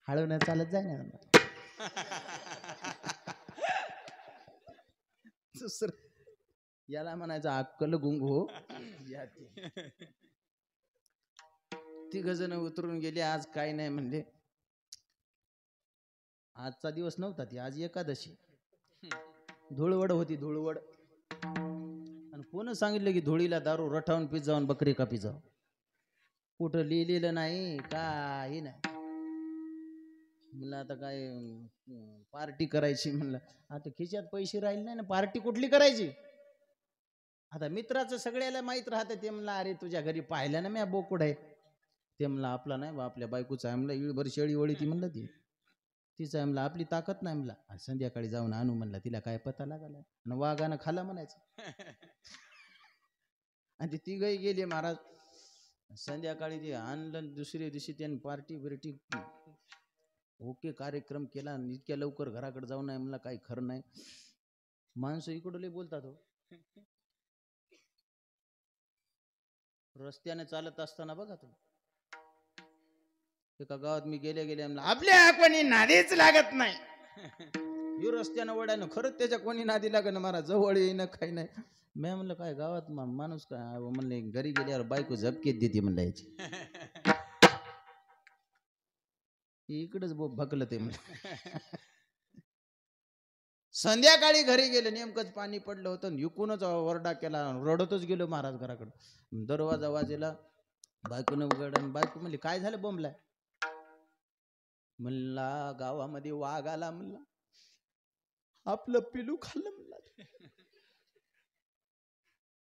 हळवण्यात चालत जाय ना. याला म्हणायचं अक्कल गुंग हो. तिघ जण उतरून गेले. आज काय नाही म्हणले. आजचा दिवस नव्हता, ती आज एकादशी. धुळवड होती, धुळवड. आणि कोण सांगितलं की धुळीला दारू रठावून पीत जाऊन बकरी कापी जाऊ? कुठं लिहिलेलं नाही, काही नाही. म्हणलं आता काय पार्टी करायची. म्हणलं आता खिशात पैसे राहिले नाही ना, पार्टी कुठली करायची? आता मित्राचं सगळ्याला माहित राहतं. ते म्हणलं अरे तुझ्या घरी पाहिलं ना मी बोकुड आहे. ते म्हणलं आपला नाही बा, आपल्या बायकोचा आहे. म्हणलं इळभर शेळी वळी ती म्हणलं तिचं आहे. म्हणलं आपली ताकद नाही. म्हणलं संध्याकाळी जाऊन आणू. म्हणलं तिला काय पता लागला आणि वाघानं खाला म्हणायचं. आणि ते तिघही गेले महाराज. संध्याकाळी ते आणलं. दुसऱ्या दिवशी त्याने पार्टी बिर्टी ओके कार्यक्रम केला. इतक्या लवकर घराकडे जाऊ नये म्हणलं, काही खरं नाही. माणसं इकडं लय बोलतात हो. रस्त्याने चालत असताना बघा तुम्ही, एका गावात मी गेल्या आपल्या कोणी नादीच लागत नाही. यो रस्त्यानं वड्यानं खरंच त्याच्या कोणी नादी लागत मला, जवळ येईन काही नाही. मी म्हणलं काय गावात माणूस काय म्हणले, घरी गेल्यावर बायको झपकेत देते म्हणलं याची. इकडच भकलं ते म्हणलं. संध्याकाळी घरी गेले, नेमकंच पाणी पडलं होतं. युकूनच ओरडा केला, रडतच गेलो महाराज घराकडे. दरवाजा वाजेला, बायकोनं उघड. बायको म्हणली काय झालं बोंबलाय? म्हणला गावामध्ये वाघ आला. म्हणला आपलं पिलू खाल्लं. म्हणला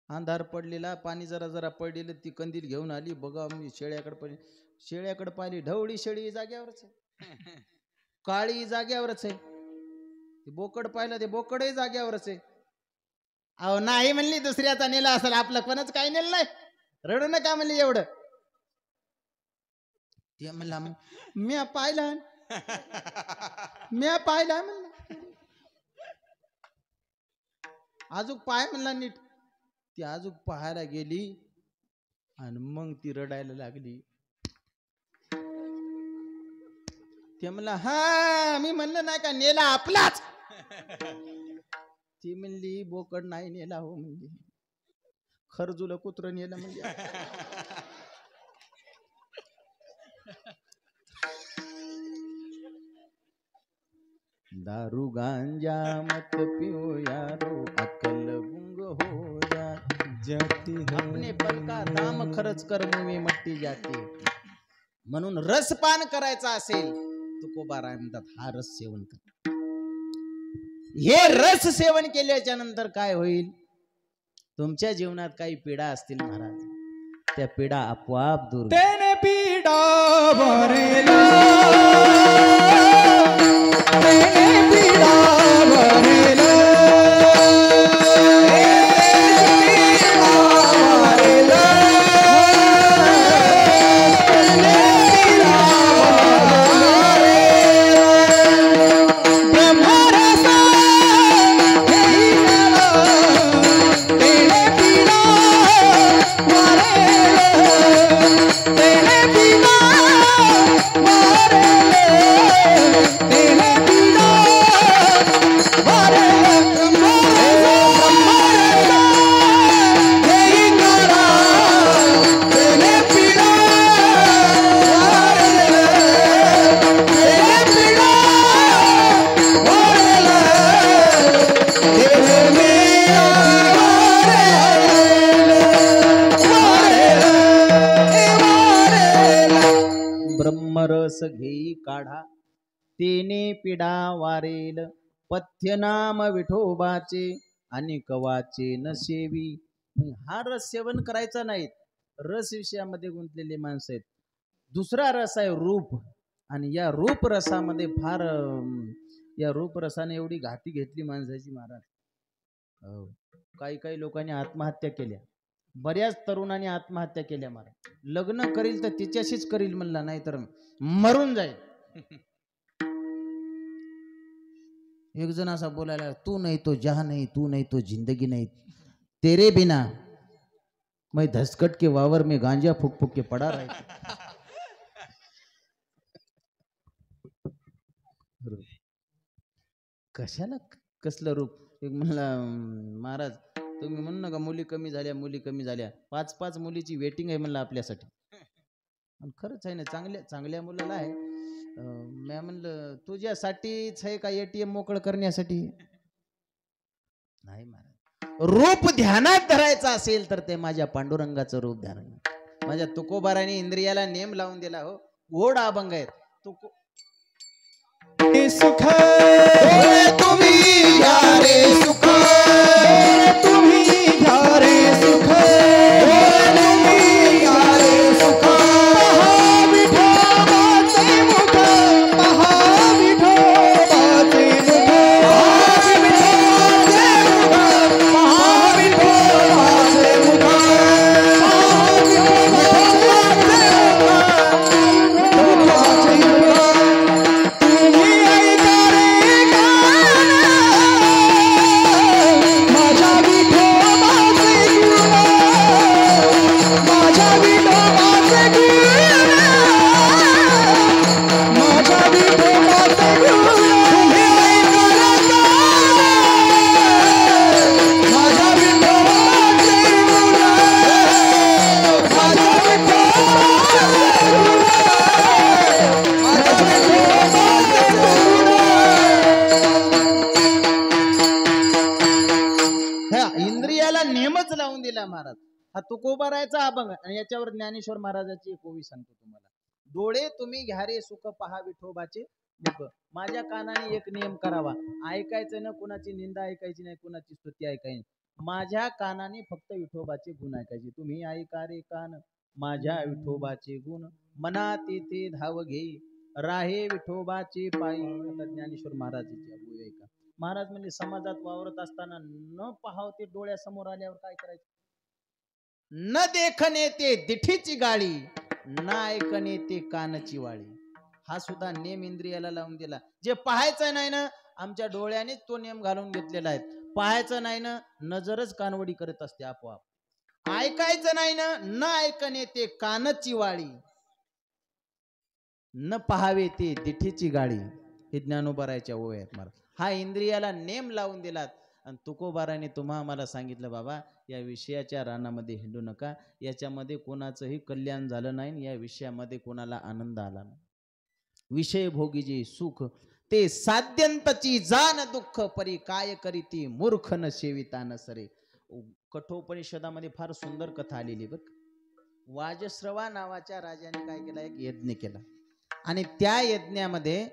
अंधार पडलेला, पाणी जरा पडलेलं. ती कंदील घेऊन आली. बघा मी शेळ्याकडे पाहिली. ढवळी शेळी जाग्यावरच आहे, काळी जाग्यावरच आहे. ते बोकड पाहिलं, ते बोकडही जाग्यावरच आहे. अहो नाही म्हणली, दुसऱ्याचा नेला असेल, आपलं कोणच काही नेलं नाही. रडू नका म्हणली एवढं. ते म्हणला म्या पाहिला म्हणला. अजून पाय म्हणला नीट. ती अजून पाहायला गेली आणि मग ती रडायला लागली. ते म्हणला हा मी म्हणलं नाही का नेला आपलाच. ती म्हणली बोकड नाही नेला हो म्हणली, खरजुलं कुत्र नेलं म्हणजे. दारू गांजा मत पियो यारो अकल गुंग हो जाती अपने पल का दाम खर्च कर मुँह मट्टी जाती. म्हणून रसपान करायचा असेल तुकोबाराय म्हणतात हा रस सेवन कर. हे रस सेवन केल्याच्या नंतर काय होईल? तुमच्या जीवनात काही पीडा असतील महाराज, त्या पीडा आपोआप दूर. तेने पीडा भरेला, तेने पीडा भरेला, ब्रह्मरस घेई काढा तेने पिडा वारेल. पथ्य नाम विठोबाचे आणि कवाचे न सेवी. हा रस सेवन करायचा नाहीत. रस विषयामध्ये गुंतलेले माणसं आहेत. दुसरा रस आहे रूप, आणि या रूप रसामध्ये फार या रूप रसाने एवढी घाती घेतली माणसाची महाराज. काही काही लोकांनी आत्महत्या केल्या, बऱ्याच तरुणांनी आत्महत्या केल्या महाराज. लग्न करील तर तिच्याशीच करील म्हणला, नाही तर मरून जाईल. एक जण असा बोलायला, तू नाही तो जहां नहीं, तू नहीं तो जिंदगी नहीं, तेरे बिना मैं धसकट के वावर में गांजा फूक फूक के पड़ा रहा. कशाला कसलं रूप. एक म्हणला, महाराज तुम्ही म्हणू नका मुली कमी झाल्या, मुली कमी झाल्या. 5-5 मुलीची वेटिंग आहे म्हणलं आपल्यासाठी. खरंच आहे ना, चांगल्या चांगल्या मुलाला आहे. मी म्हणलं तुझ्यासाठीच आहे का ATM मोकळ करण्यासाठी? नाही महाराज, रूप ध्यानात धरायचं असेल तर ते माझ्या पांडुरंगाचं रूप ध्यान. माझ्या तुकोबाराने इंद्रियाला नेम लावून दिला हो. गोड अभंग आहेत. सुख तुम्ही घ्या रे सुख, तुम्ही घ्या रे सुख, तुम्ही घ्या रे सुख. पहा विठोबाचे मुख, पहा विठोबाचे मुख, पहा विठोबाचे मुख, नेमच लावून दिला महाराज. हा तुकोबारायचा अभंग, आणि याच्यावर ज्ञानेश्वर महाराजाची एक ओवी सांगतो तुम्हाला. डोळे तुम्ही घ्या रे सुख, पहा विठोबाचे मुख. माझ्या कानाने एक नियम करावा, ऐकायचं ना कुणाची निंदा ऐकायची नाही, कुणाची स्तुती ऐकायची. माझ्या कानाने फक्त विठोबाचे गुण ऐकायचे. तुम्ही ऐका रे कान माझ्या विठोबाचे गुण, मना तेथे धाव घे राहे विठोबाचे पायी. आता ज्ञानेश्वर महाराजाची ओवी ऐका. महाराज म्हणजे समाजात वावरत असताना न पाहाव ते डोळ्यासमोर आल्यावर काय करायचं? न देखणे ते दिठीची गाळी, न ऐकणे ते कानची वाळी. हा सुद्धा नेम इंद्रियाला लावून दिला. जे पाहायचं नाही ना, आमच्या डोळ्यानेच तो नेम घालून घेतलेला आहे. पाहायचं नाही ना, नजरच कानवडी करत असते आपोआप. ऐकायचं नाही ना, न ऐकणे ते कानची वाळी, न पाहावे ते दिठीची गाळी. हे ज्ञानोबारायच्या ओव्या आहेत महाराज. हा इंद्रियाला नेम लावून दिलात. आणि तुकोबाराने तुम्हा आम्हाला सांगितलं, बाबा या विषयाच्या रानामध्ये हिंडू नका. याच्यामध्ये कोणाचंही कल्याण झालं नाही, या विषयामध्ये कोणाला आनंद आला नाही. विषय भोगी जे सुख ते साध्यंतची जाण दुःख परी काय करीती मूर्ख न सेविता न सरे. कठोपनिषदामध्ये फार सुंदर कथा आलेली बघ. वाजश्रवा नावाच्या राजाने काय केला, एक यज्ञ केला आणि त्या यज्ञामध्ये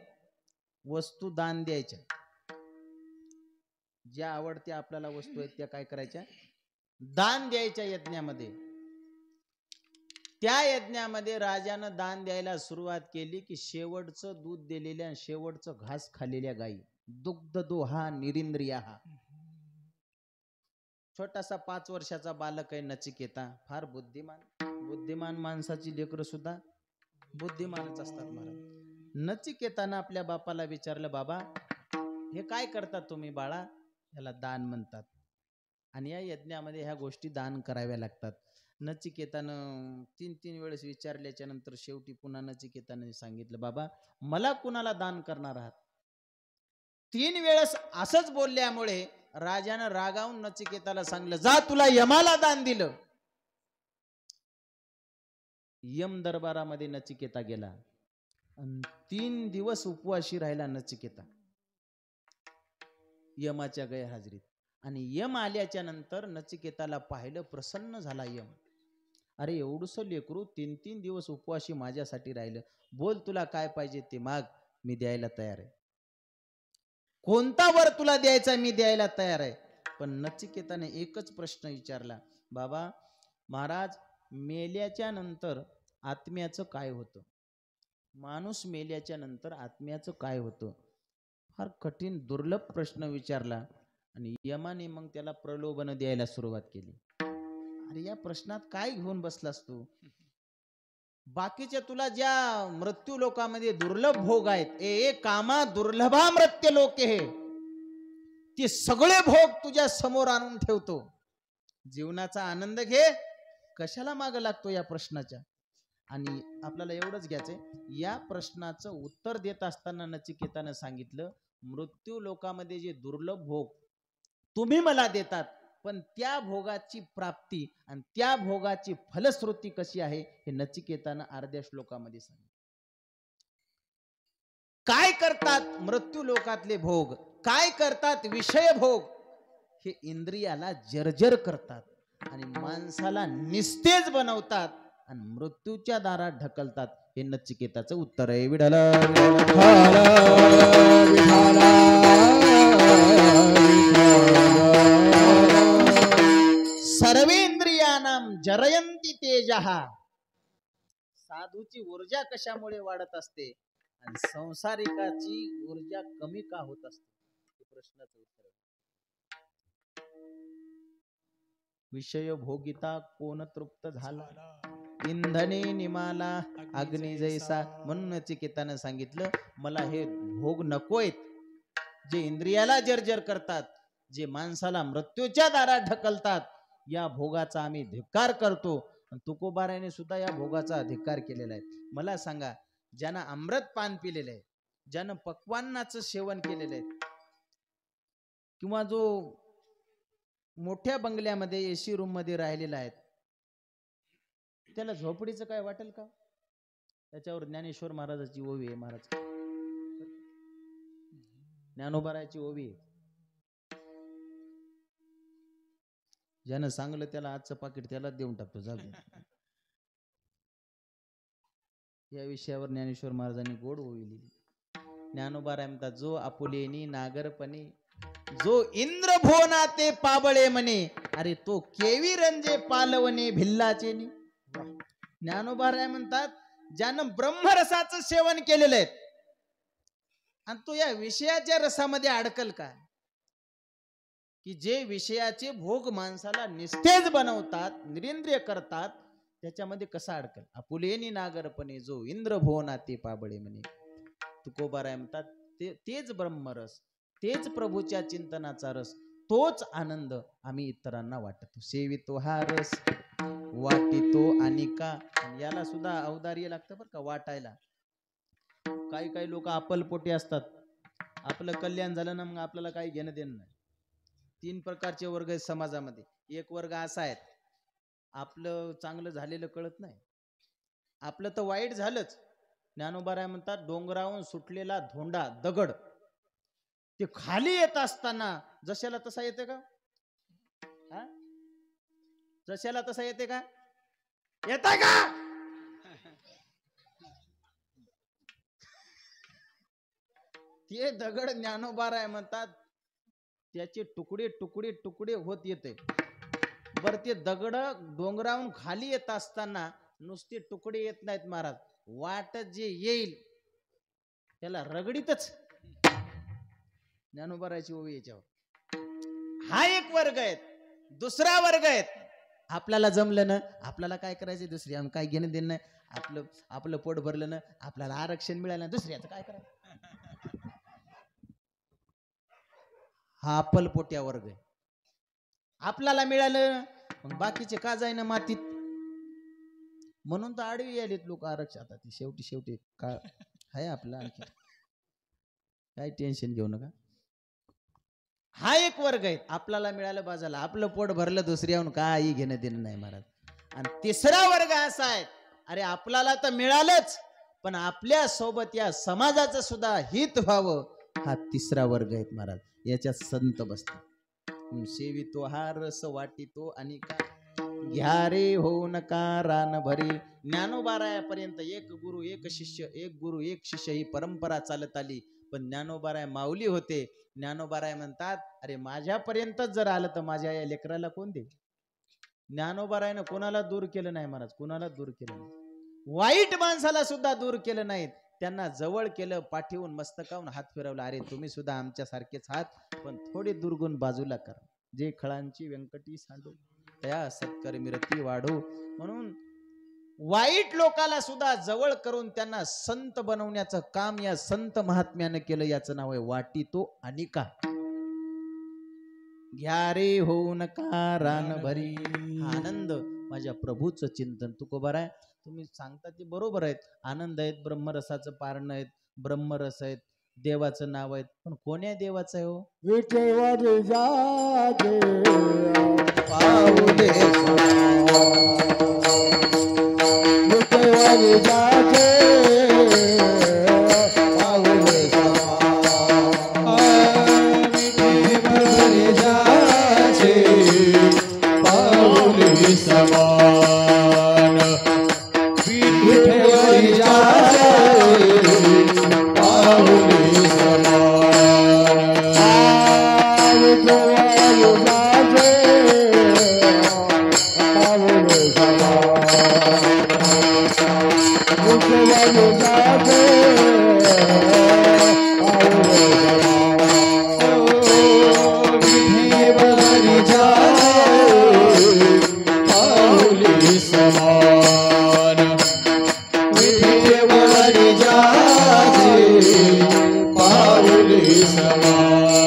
वस्तू दान द्यायच्या. ज्या आवडत्या आपल्याला वस्तू आहेत त्या काय करायच्या, दान द्यायच्या यज्ञामध्ये. त्या यज्ञामध्ये राजानं दान द्यायला सुरुवात केली की शेवटचं दूध दिलेल्या आणि शेवटचं घास खाल्लेल्या गायी, दुग्ध दोहा निरिंद्रिया. छोटासा 5 वर्षाचा बालक आहे नचिकेता, फार बुद्धिमान. बुद्धिमान माणसाची लेकरं सुद्धा बुद्धिमानच असतात महाराज. नचिकेतानं आपल्या बापाला विचारलं, बाबा हे काय करतात तुम्ही बाळा? याला दान म्हणतात आणि या यज्ञामध्ये ह्या गोष्टी दान कराव्या लागतात. नचिकेतानं 3 वेळेस विचारल्याच्या नंतर शेवटी पुन्हा नचिकेतानं सांगितलं, बाबा मला कुणाला दान करणार आहात? 3 वेळेस असंच बोलल्यामुळे राजानं रागावून नचिकेताला सांगितलं, जा तुला यमाला दान दिलं. यम दरबारामध्ये नचिकेता गेला आणि 3 दिवस उपवाशी राहिला नचिकेता यमाच्या गैरहजेरीत. आणि यम आल्याच्या नंतर नचिकेताला पाहिलं, प्रसन्न झाला यम. अरे एवढंसं लेकरू 3 दिवस उपवाशी माझ्यासाठी राहिलं, बोल तुला काय पाहिजे ते माग, मी द्यायला तयार आहे. कोणता वर तुला द्यायचा मी द्यायला तयार आहे. पण नचिकेताने एकच प्रश्न विचारला, बाबा महाराज मेल्याच्या नंतर आत्म्याचं काय होतं? माणूस मेल्याच्या नंतर आत्म्याचं काय होतं? फार कठीण दुर्लभ प्रश्न विचारला आणि यमाने मग त्याला प्रलोभन द्यायला सुरुवात केली. अरे या प्रश्नात काय घेऊन बसलास तू? बाकीच्या तुला ज्या मृत्यू लोकांमध्ये दुर्लभ भोग आहेत, ए कामा दुर्लभा मृत्यू लोके हे, ते सगळे भोग तुझ्या समोर आणून ठेवतो. जीवनाचा आनंद घे, कशाला माग लागतो या प्रश्नाच्या? आणि आपल्याला एवढंच घ्यायचंय, या प्रश्नाचं उत्तर देत असताना नचिकेतानं सांगितलं, मृत्यू लोकांमध्ये जे दुर्लभ भोग तुम्ही मला देतात, पण त्या भोगाची प्राप्ती आणि त्या भोगाची फलश्रुती कशी आहे हे नचिकेतानं अर्ध्या श्लोकामध्ये सांगितलं. काय करतात मृत्यू लोकातले भोग, काय करतात विषय भोग, हे इंद्रियाला जर्जर करतात आणि माणसाला निस्तेज बनवतात आणि मृत्यूच्या दारात ढकलतात. हे नचिकेताचं उत्तर आहे. विठ्ठल सर्वेंद्रियानां जरयंती तेजः. साधूची ऊर्जा कशामुळे वाढत असते आणि संसारिकाची ऊर्जा कमी का होत असते? प्रश्नाचं उत्तर. विषय भोगिता कोण तृप्त झाला, इंधने निमाला अग्नी जैसा. म्हणून नचिकेतानं सांगितलं, मला हे भोग नकोयत जे इंद्रियाला जर्जर करतात, जे माणसाला मृत्यूच्या दारात ढकलतात. या भोगाचा आम्ही धिक्कार करतो. तुकोबाराने सुद्धा या भोगाचा धिक्कार केलेला आहे. मला सांगा, ज्यानं अमृत पान पिलेलं आहे, ज्यानं पक्वान्नाचं सेवन केलेलं आहे, किंवा जो मोठ्या बंगल्यामध्ये एसी रूम मध्ये राहिलेला आहे, त्याला झोपडीचं काय वाटेल का? त्याच्यावर ज्ञानेश्वर महाराजाची ओवी आहे. महाराज ज्ञानोबाराची ओवी आहे. ज्यानं सांगलं त्याला आजचं पाकिट त्याला देऊन टाकतो, जाऊ. या विषयावर ज्ञानेश्वर महाराजांनी गोड ओवी लिहिली. ज्ञानोबाराय म्हणतात, जो आपुलेनी नागरपणे, जो इंद्र भोना ते पाबळे म्हणे, अरे तो केवी रंजे पालवणे भिल्लाचे नी. ज्ञानोबाराय म्हणतात, ज्यानं ब्रह्मरसाचं सेवन केलेलं आहे आणि तो या विषयाच्या रसामध्ये अडकल का? की जे विषयाचे भोग माणसाला निस्तेज बनवतात, निरेंद्रिय करतात, त्याच्यामध्ये कसा अडकल? आपुलेनी नागरपणे, जो इंद्र भोना ते पाबळे म्हणे. तुकोबाराय म्हणतात, तेच ब्रह्मरस, तेच प्रभूच्या चिंतनाचा रस, तोच आनंद आम्ही इतरांना वाटतो. सेवितो हा रस वाटितो अनिका. याला सुद्धा औदार्य लागतं बरं का वाटायला. काही काही लोक अप्पलपोटी असतात. आपलं कल्याण झालं ना मग आपल्याला काही घेणं देणं नाही. 3 प्रकारचे वर्ग आहेत समाजामध्ये. एक वर्ग असा आहे, आपलं चांगलं झालेलं कळत नाही, आपलं तर वाईट झालंच ज्ञानोबाराय म्हणतात डोंगरावरून सुटलेला धोंडा दगड ते खाली येत असताना जशाला तसा येते का? जशाला तसा येते का? येत का? ते दगड ज्ञानोबाराय म्हणतात त्याचे तुकडे तुकडे तुकडे होत येते. बर ते दगड डोंगरावरून खाली येत असताना नुसते तुकडे येत नाहीत महाराज, वाट जे येईल त्याला रगडीतच ज्ञानोबारायची ओवी याच्यावर. हा एक वर्ग आहे. दुसरा वर्ग आहे आपल्याला जमलं ना, आपल्याला काय करायचं दुसरी आम्ही काय घेणं देणं नाही, आपलं आपलं पोट भरलं ना, आपल्याला आरक्षण मिळालं ना, दुसऱ्याचं काय करायचं. हा अप्पलपोट्या वर्ग आहे. आपल्याला मिळालं मग बाकीचे का जाईना मातीत. म्हणून तर आडवी आलीत लोक आरक्षण. आता ती शेवटी शेवटी का आहे आपला आणखी काय टेन्शन घेऊ नका. हा एक वर्ग आहे. आपल्याला मिळालं बाजाला, आपलं पोट भरलं, दुसऱ्याहून काही घेणं देणं नाही महाराज. आणि तिसरा वर्ग असा आहे, अरे आपल्याला तर मिळालंच पण आपल्या सोबत या समाजाचं सुद्धा हित व्हावं. हा तिसरा वर्ग आहे महाराज. याच्यात संत बसतात. सेवितो हा रस वाटितो आणि का घ्या रे होऊ नका रान भरी. ज्ञानोबारायापर्यंत एक गुरु एक शिष्य, एक गुरु एक शिष्य ही परंपरा चालत आली. पण ज्ञानोबाराय माऊली होते. ज्ञानोबाराय म्हणतात अरे माझ्यापर्यंतच जर आलं तर माझ्या या लेकराला कोण दे. ज्ञानोबारायनं कोणाला दूर केलं नाही महाराज, कोणाला दूर केलं नाही. वाईट माणसाला सुद्धा दूर केलं नाहीत. त्यांना जवळ केलं, पाठीवून मस्तकावून हात फिरवला. अरे तुम्ही सुद्धा आमच्या सारखेच आहात पण थोडे दुर्गुण बाजूला करा. जे खळांची व्यंकटी सांडू त्या सत्कर्मी रती वाढू. म्हणून वाईट लोकाला सुद्धा जवळ करून त्यांना संत बनवण्याचं काम या संत महात्म्यानं केलं. याचं नाव आहे वाटितो अनिका. घ्या रे होऊ नका रान भरी. आनंद माझ्या प्रभूचं चिंतन. तुकोबाराय तुम्ही सांगता ते बरोबर आहेत. आनंद आहेत, ब्रह्मरसाचं पारण आहेत, ब्रह्मरस आहेत, देवाचं नाव आहेत. पण कोण्या देवाचं आहे हो? विटेवर जागे पाऊले विटेवर जागे पाऊले विटेवर जागे पाऊले समान विटेवर जागे पाऊले समान.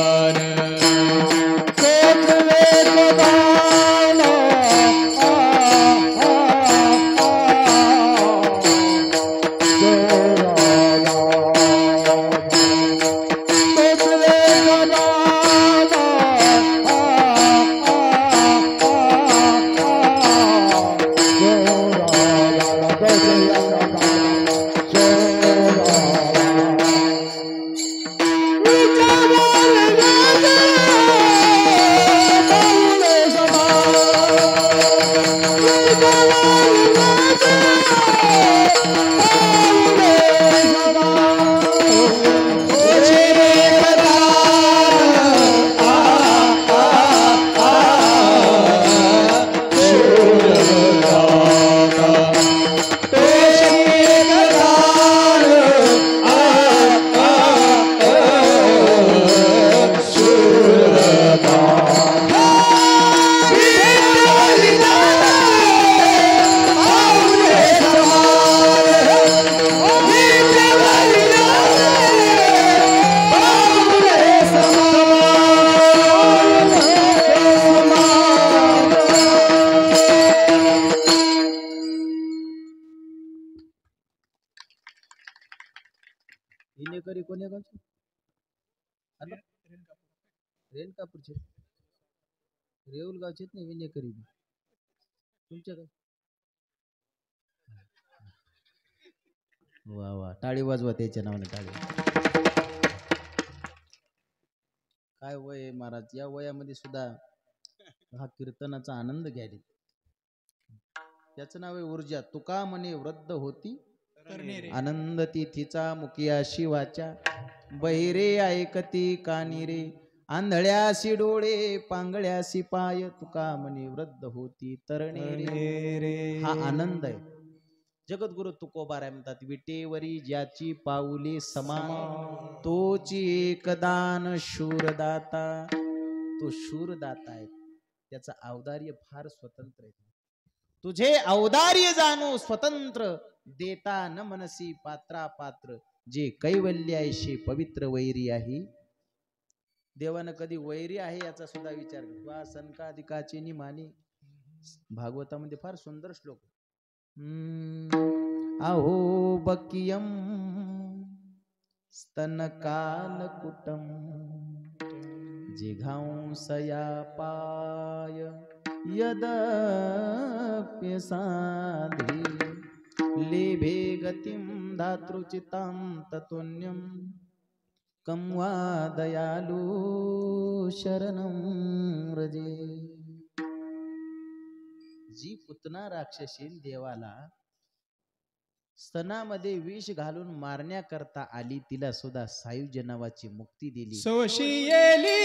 विनेकरी कोण्या गावचे? रेणकापूरचे, रेऊल गावचे नाही विनेकरी. तुमच्या गाव वा वा, टाळी वाजवा त्याच्या नावाने टाळी. काय वय आहे महाराज, या वयामध्ये सुद्धा हा कीर्तनाचा आनंद घ्यायला. त्याचं नाव आहे ऊर्जा. तुका म्हणे वृद्ध होती आनंद तिथीचा मुखिया शिवाच्या, बहिरे ऐकती कानी रे, आंधळ्यासी डोळे पांगळ्यासी पाय, तुका म्हणे वृद्ध होती तरणे रे. हा आनंद आहे. जगद्गुरु तुकोबाराय म्हणतात, विटेवरी ज्याची पाऊले समान, तोची एकदान शूरदाता. तो शूरदाता आहे, त्याचा औदार्य फार स्वतंत्र आहे. तुझे औदार्य जाणू स्वतंत्र, देता न मनसी पात्रा पात्र, जे कैवल्याशी पवित्र वैरी आहे. देवानं कधी वैरी आहे याचा सुद्धा विचार केला. सनकादिकाचे निमाने भागवतामध्ये फार सुंदर श्लोक. अहो बकियम स्तनकालकुटम, जिघांसया पाय यदप्यसाधी, लेभे गतिं धातृचितां ततोन्यं, कं वा दयालु शरणं व्रजे. जी पुतना राक्षसीन देवाला स्तनामध्ये विष घालून मारण्याकरता आली, तिला सुद्धा सायुज्य नावाची मुक्ती दिली. सोशियेली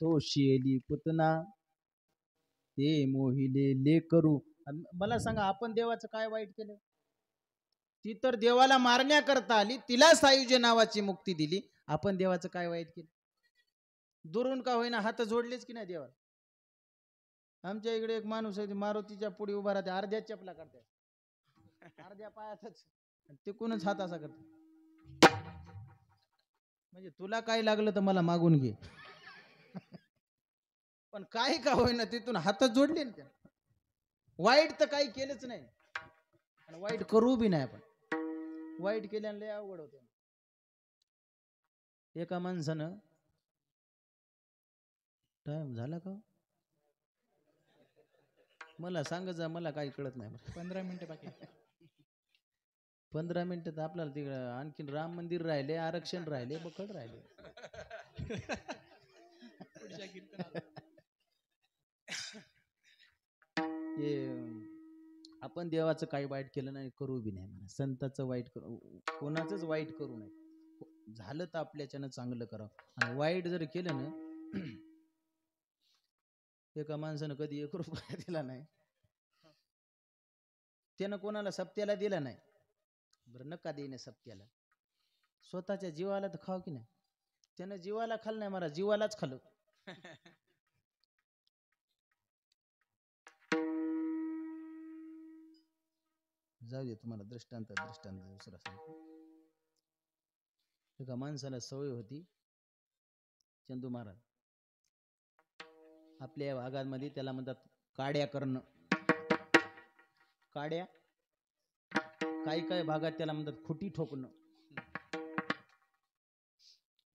सोशियली पुतना ते मोहिले ले करू. मला सांगा, आपण देवाचं काय वाईट केलं? ती तर देवाला मारण्याकरता आली, तिला सायुज्य नावाची मुक्ती दिली. आपण देवाचं काय वाईट केलं? दुरून का होईना हात जोडलेच की नाही देवाला. आमच्या इकडे एक माणूस आहे, मारुतीच्या पुढे उभा राहते, अर्ध्या चपला करते, अर्ध्या पायातच, ते कोणच हात असा करते. म्हणजे तुला काय लागलं तर मला मागून घे. पण काय का होईना तिथून हात जोडले ना त्या. वाईट तर काही केलंच नाही आणि वाईट करू बी नाही. आपण वाईट केल्याने लय अवघड होते. एका माणसानं टाइम झाला का मला सांग जा, मला काही कळत नाही. 15 मिनिटं बाकी 15 मिनिटं तर आपल्याला तिकडे आणखीन राम मंदिर राहिले, आरक्षण राहिले, बकड राहिले. पुढच्या कीर्तनाला. हे आपण देवाचं काही वाईट केलं नाही, करू बी नाही म्हणा. संताचं वाईट करू, कोणाचंच वाईट करू नये. झालं तर आपल्याच्यानं चांगलं करावं आणि वाईट जर केलं ना, एका माणसानं कधी 1 रुपया दिला नाही, त्यानं कोणाला सप्त्याला दिला नाही. बरं नका देणे सप्त्याला, स्वतःच्या जीवाला तर खाव की नाही. त्यानं जीवाला खाल्लं नाही, मला जीवालाच खाल्लं. जाऊ दे, तुम्हाला दृष्टांत दुसरा सांगतो. एका माणसाला सवय होती, चंदू महाराज आपल्या या भागांमध्ये त्याला म्हणतात काड्या करणं. काड्या, काही भागात त्याला म्हणतात खुटी ठोकणं.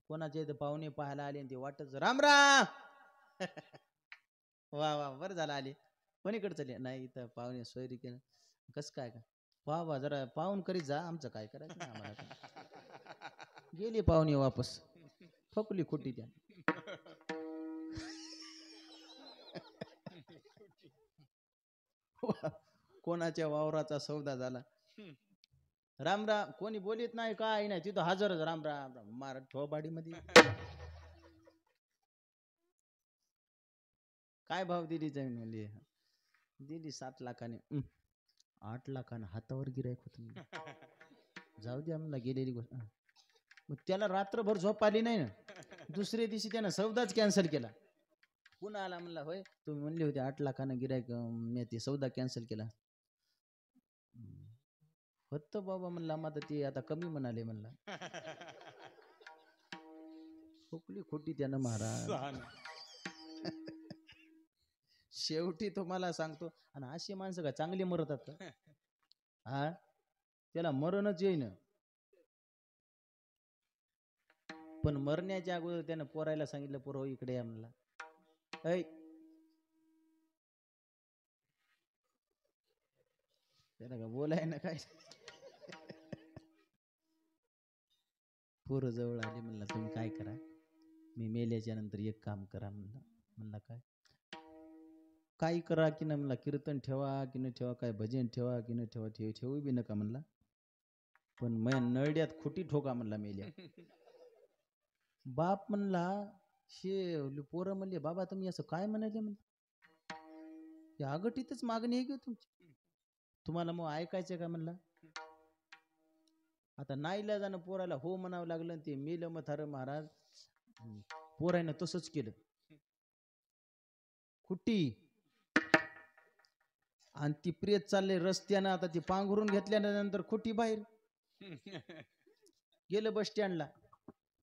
कोणाच्या इथं पाहुणे पाहायला आले आणि ते वाटच राम राम. वा वा, बरं झालं आले. कोणीकडे चले नाही, इथं पाहुणे सोयरी केलं. कस काय का वा वा, जरा पाहून करीत जा, आमचं काय करायचं नाही आम्हाला. गेली पाहुणे वापस, ठोकली खुटी त्या. कोणाच्या वावराचा सौदा झाला. राम राम, कोणी बोलीत नाही, काय नाही, तिथं हजरच राम राम राम मार ठोबाडी मध्ये. काय भाव दिली जमीन म्हणली, दिली 7 लाखाने. 8 लाखाने हातावर गिरायक होत. जाऊ द्या म्हणला, गेलेली गोष्ट. मग त्याला रात्रभर झोप आली नाही ना. दुसऱ्या दिवशी त्यानं सौदाच कॅन्सल केला. पुन्हा आला, म्हणला होय तुम्ही म्हणले होते 8 लाखानं गिरायक, मी ते सौदा कॅन्सल केला. होत बाबा म्हणला, मग ते आता कमी म्हणाले म्हणला. खोकली खोटी त्यानं महाराज. शेवटी तुम्हाला सांगतो, आणि अशी माणसं का चांगली मरतात का? हा, त्याला मरणच येईन. पण मरण्याच्या अगोदर त्यानं पोरायला सांगितलं, पोरं इकडे या म्हणला. ऐ, त्याला का बोलाय ना काय. पोरं जवळ आली, म्हणला तुम्ही काय करा, मी मेल्याच्या नंतर एक काम करा म्हणला. म्हणला काय? काही करा की नाही म्हणला, कीर्तन ठेवा की न ठेवा, काय भजन ठेवा की न ठेवा, ठेवू बी नका म्हणला, पण मैं नळड्यात खुटी ठोका म्हणला मेल्या. बाप म्हणला, शे पोरं म्हणले, बाबा तुम्ही असं काय म्हणाले म्हणलं, या आगटीतच मागणी आहे की तुमची, तुम्हाला मग ऐकायचं का म्हणला. आता नाईला जाणं पोराला हो म्हणावं लागलं, ते मेलं मथार महाराज. पोरायनं तसंच केलं, खुटी. आणि ती प्रेत चालले रस्त्यानं, आता ती पांघरून घेतल्यानंतर खुटी बाहेर गेलं बस स्टँडला.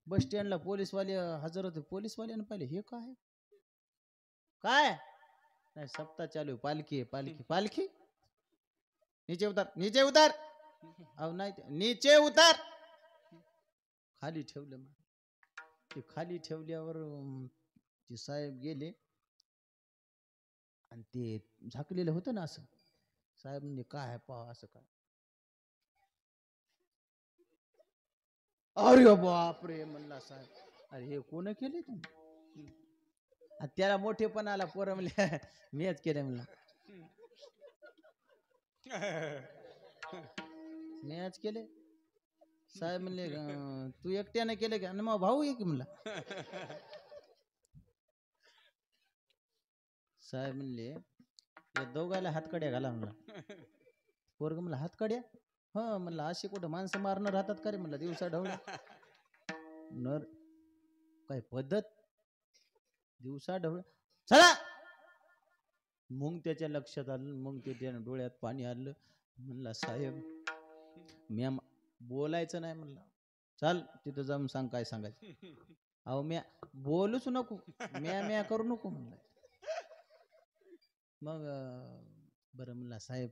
बस स्टँडला पोलीसवाले हजर होते. पोलीसवाल्यानं पाहिले, हे काय काय नाही, सप्ताह चालू, पालखी पालखी पालखी, नीचे उतार नीचे उतार. अहो नाही, नीचे उतार. खाली ठेवलं. मग ते खाली ठेवल्यावर ते साहेब गेले आणि ते झाकलेलं होतं ना असं. साहेब म्हणजे काय पहा असं काय, अरे बापरे म्हणला साहेब, अरे हे कोण केले तुम्ही. त्याला मोठेपण आला, पोरं म्हणले मीच केले म्हणला, मीच केले. साहेब म्हणले तू एकट्याने केले का, मग भाऊ आहे की म्हणला. साहेब म्हणले या दोघाला हातकड्या घाला म्हणला. पोरग म्हणला हातकड्या, हा म्हणला, अशी कुठं माणसं मारणं राहतात का रे म्हणला, दिवसा ढवळ्या. नर काय पद्धत, दिवसा ढवळ्या चला. मग त्याच्या लक्षात आलं, मग त्याच्या डोळ्यात पाणी आलं. म्हणला साहेब, मी बोलायचं नाही म्हणला, चाल तिथं जाऊन सांग काय सांगायचं. अहो म्या बोलूच नको, म्या करू नको म्हणलं. मग बरं म्हणला साहेब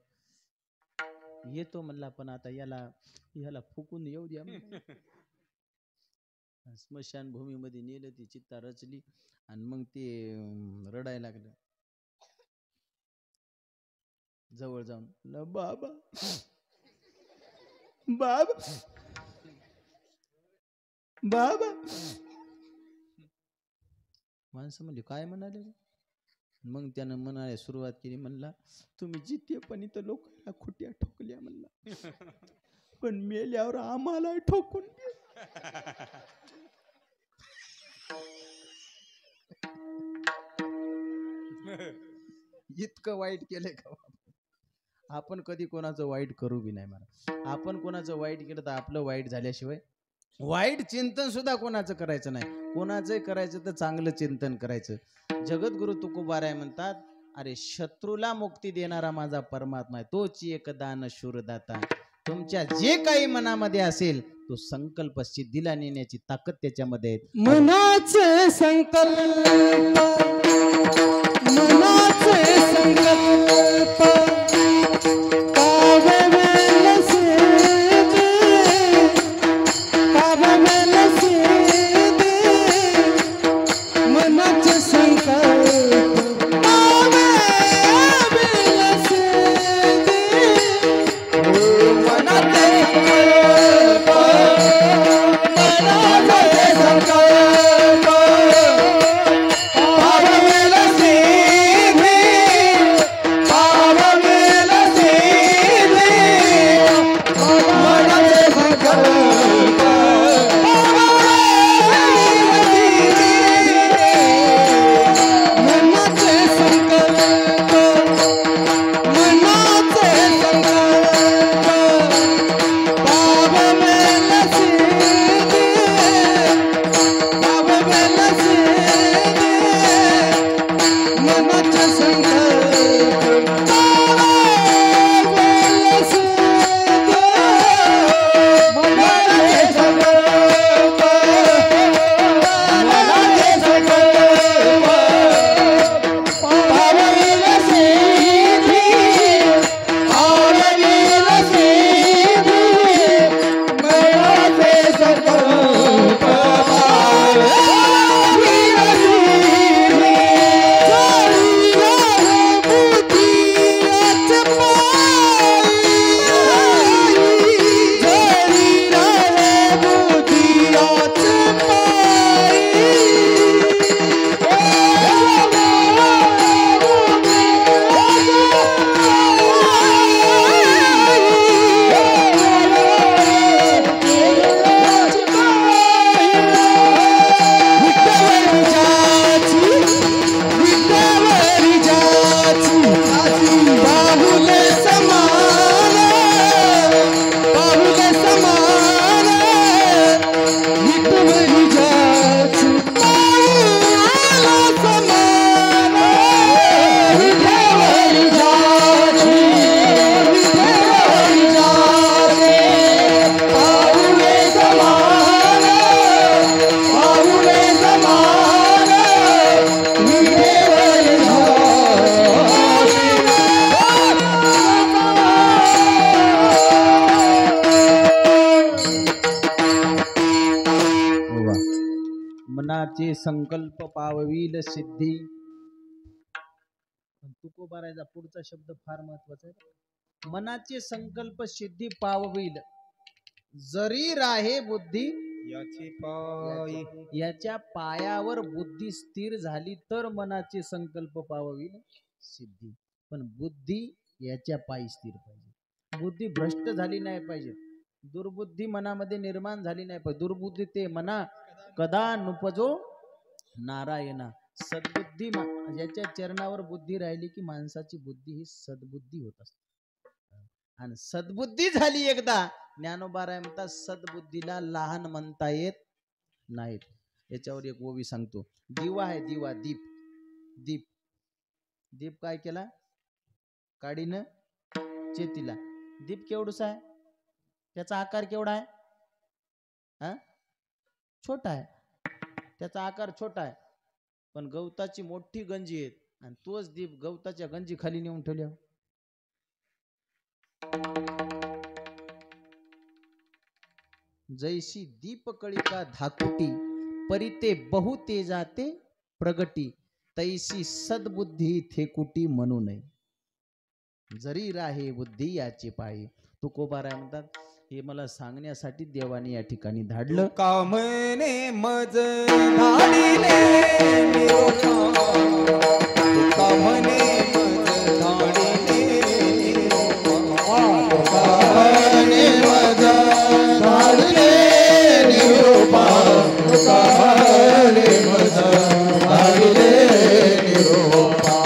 येतो म्हणला, पण आता याला फुकून येऊ द्या म्हणलं. स्मशानभूमीमध्ये नेलं, ती चित्ता रचली आणि मग ते रडायला लागलं. जवळ जाऊन बाबा बाबा बाबा. माणसं म्हणजे काय म्हणाले. मग त्यानं म्हणायला सुरुवात केली. म्हणला तुम्ही जिते पण इथं लोकांना खुट्या ठोकल्या म्हणला, पण मेल्यावर आम्हाला ठोकून इतकं वाईट केलंय का. आपण कधी कोणाचं वाईट करू बी नाही मला. आपण कोणाचं वाईट केलं तर आपलं वाईट झाल्याशिवाय वाईट चिंतन सुद्धा कोणाचं करायचं नाही. कोणाचंही करायचं तर चांगलं चिंतन करायचं. जगद्गुरु तुकोबाराय म्हणतात, अरे शत्रूला मुक्ती देणारा माझा परमात्मा आहे, तोच एक दान शूरदाता. तुमच्या जे काही मनामध्ये असेल तो संकल्प सिद्धीला नेण्याची ताकद त्याच्यामध्ये आहे. मनाचे संकल्प, मनाचे संकल्प मनाचे संकल्प पाववील सिद्धी. तुकोबारायचा पुढचा शब्द फार महत्वाचा आहे. मनाचे संकल्प सिद्धी पाववील, जरी राहे बुद्धी याच्या पायावर बुद्धी स्थिर झाली तर मनाचे संकल्प पाववील सिद्धी. पण बुद्धी याच्या पायी स्थिर पाहिजे. बुद्धी भ्रष्ट झाली नाही पाहिजे, दुर्बुद्धी मनामध्ये निर्माण झाली नाही पाहिजे. दुर्बुद्धी ते मना कदा नुपजो नारायणा. सद्बुद्धी याच्या चरणावर बुद्धी राहिली की माणसाची बुद्धी ही सद्बुद्धी होत असते. आणि सद्बुद्धी झाली एकदा, ज्ञानोबाराय म्हणतात सद्बुद्धीला लहान म्हणता येत नाहीत. याच्यावर एक ओवी सांगतो. दिवा आहे, दिवा, दीप. दीप दीप काय केला, काडीनं चेतीला. दीप केवढूसा आहे, त्याचा आकार केवढा आहे, हा छोटा आहे, त्याचा आकार छोटा आहे, पण गवताची मोठी गंजी आहेत आणि तोच दीप गवताच्या गंजी खाली नेऊन ठेवल्या. जैसी दीप कळिका धाकुटी परिते बहु तेजाते प्रगटी तैसी सद्बुद्धी थेकुटी म्हणू नये. जरी राहे बुद्धी याची पायी. तुकोबाराय म्हणतात हे मला सांगण्यासाठी देवाने या ठिकाणी धाडलं. कामने मज धाडिले निरोपा, कामने मज धाडिले निरोपा, कामने मज धाडिले निरोपा, कामने मज धाडिले निरोपा,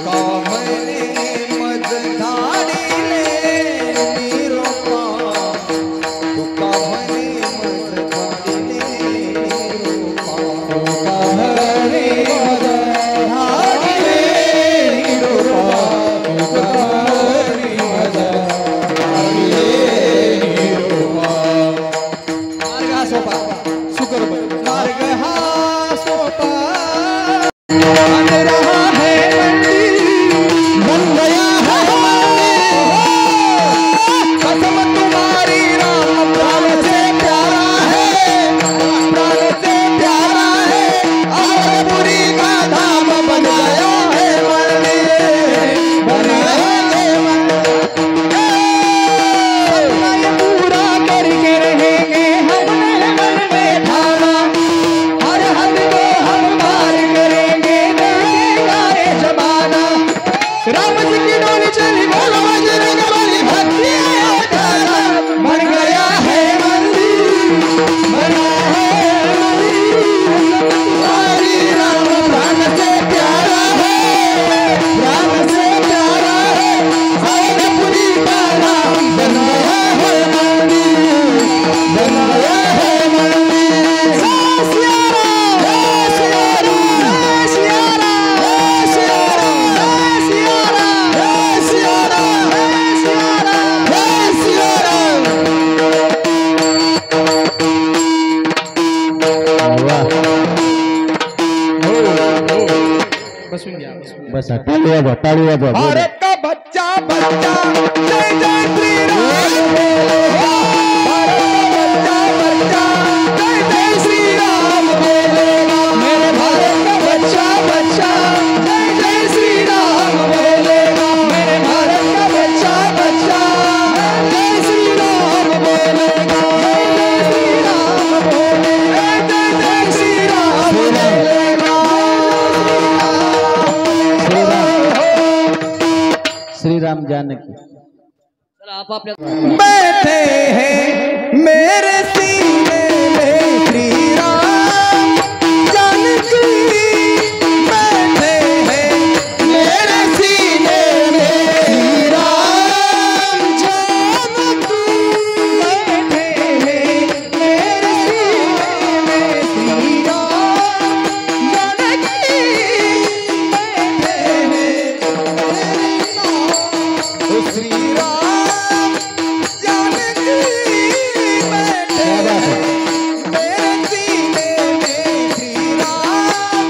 कामने मज धाडिले निरोपा, बस टाळी वाजवा, टाळी वाजवा. भारत का बच्चा बच्चा जय जय श्री राम बोलो, भारत का बच्चा बच्चा जय जय श्री राम बोलेगा, मेरे भारत का बच्चा बच्चा जय जय श्री राम बोलेगा, मेरे भारत का बच्चा बच्चा जय श्री राम बोलेगा, जय श्री राम बोलेगा, जय श्री राम बोलेगा. श्री राम जानकी बैठे हैं मेरे सीने में श्री राम जानकी, बैठे हैं मेरे सीने में श्री राम जानकी, बैठे हैं मेरे सीने में श्री राम जानकी, बैठे हैं श्री राम जानकी, बैठे मेरे सीने में श्री राम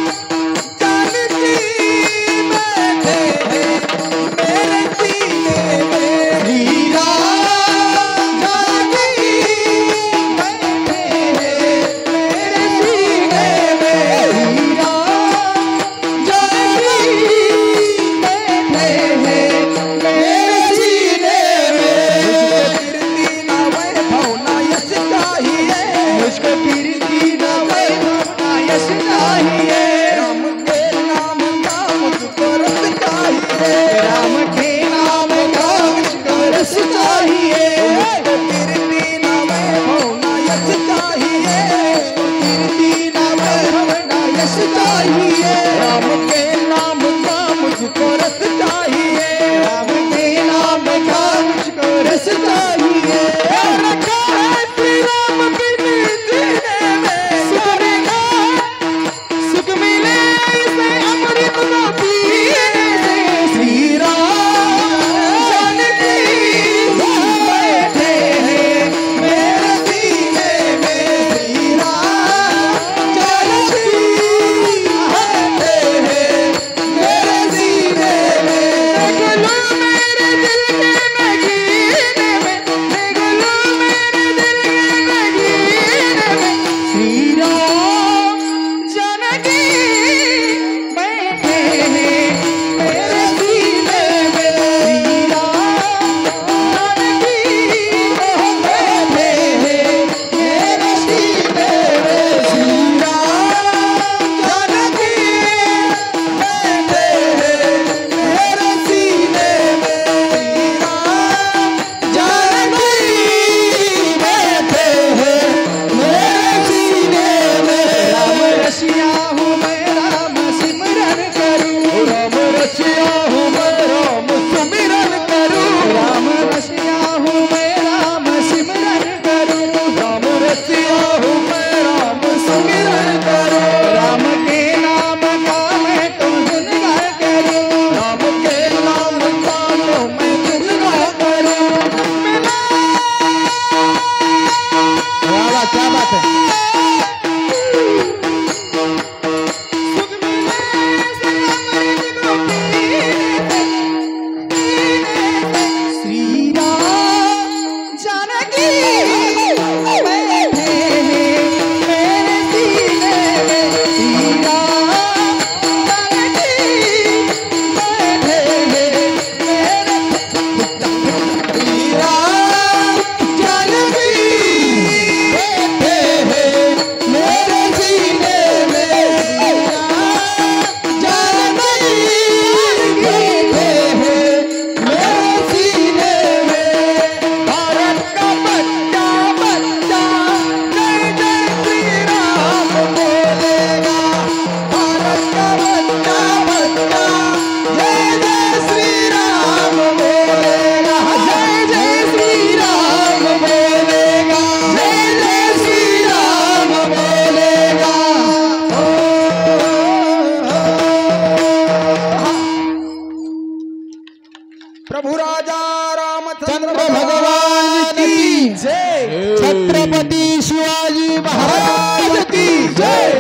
रामचंद्र भगवान की जय, छत्रपती शिवाजी महाराज की जय,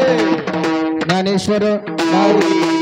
ज्ञानेश्वर माऊली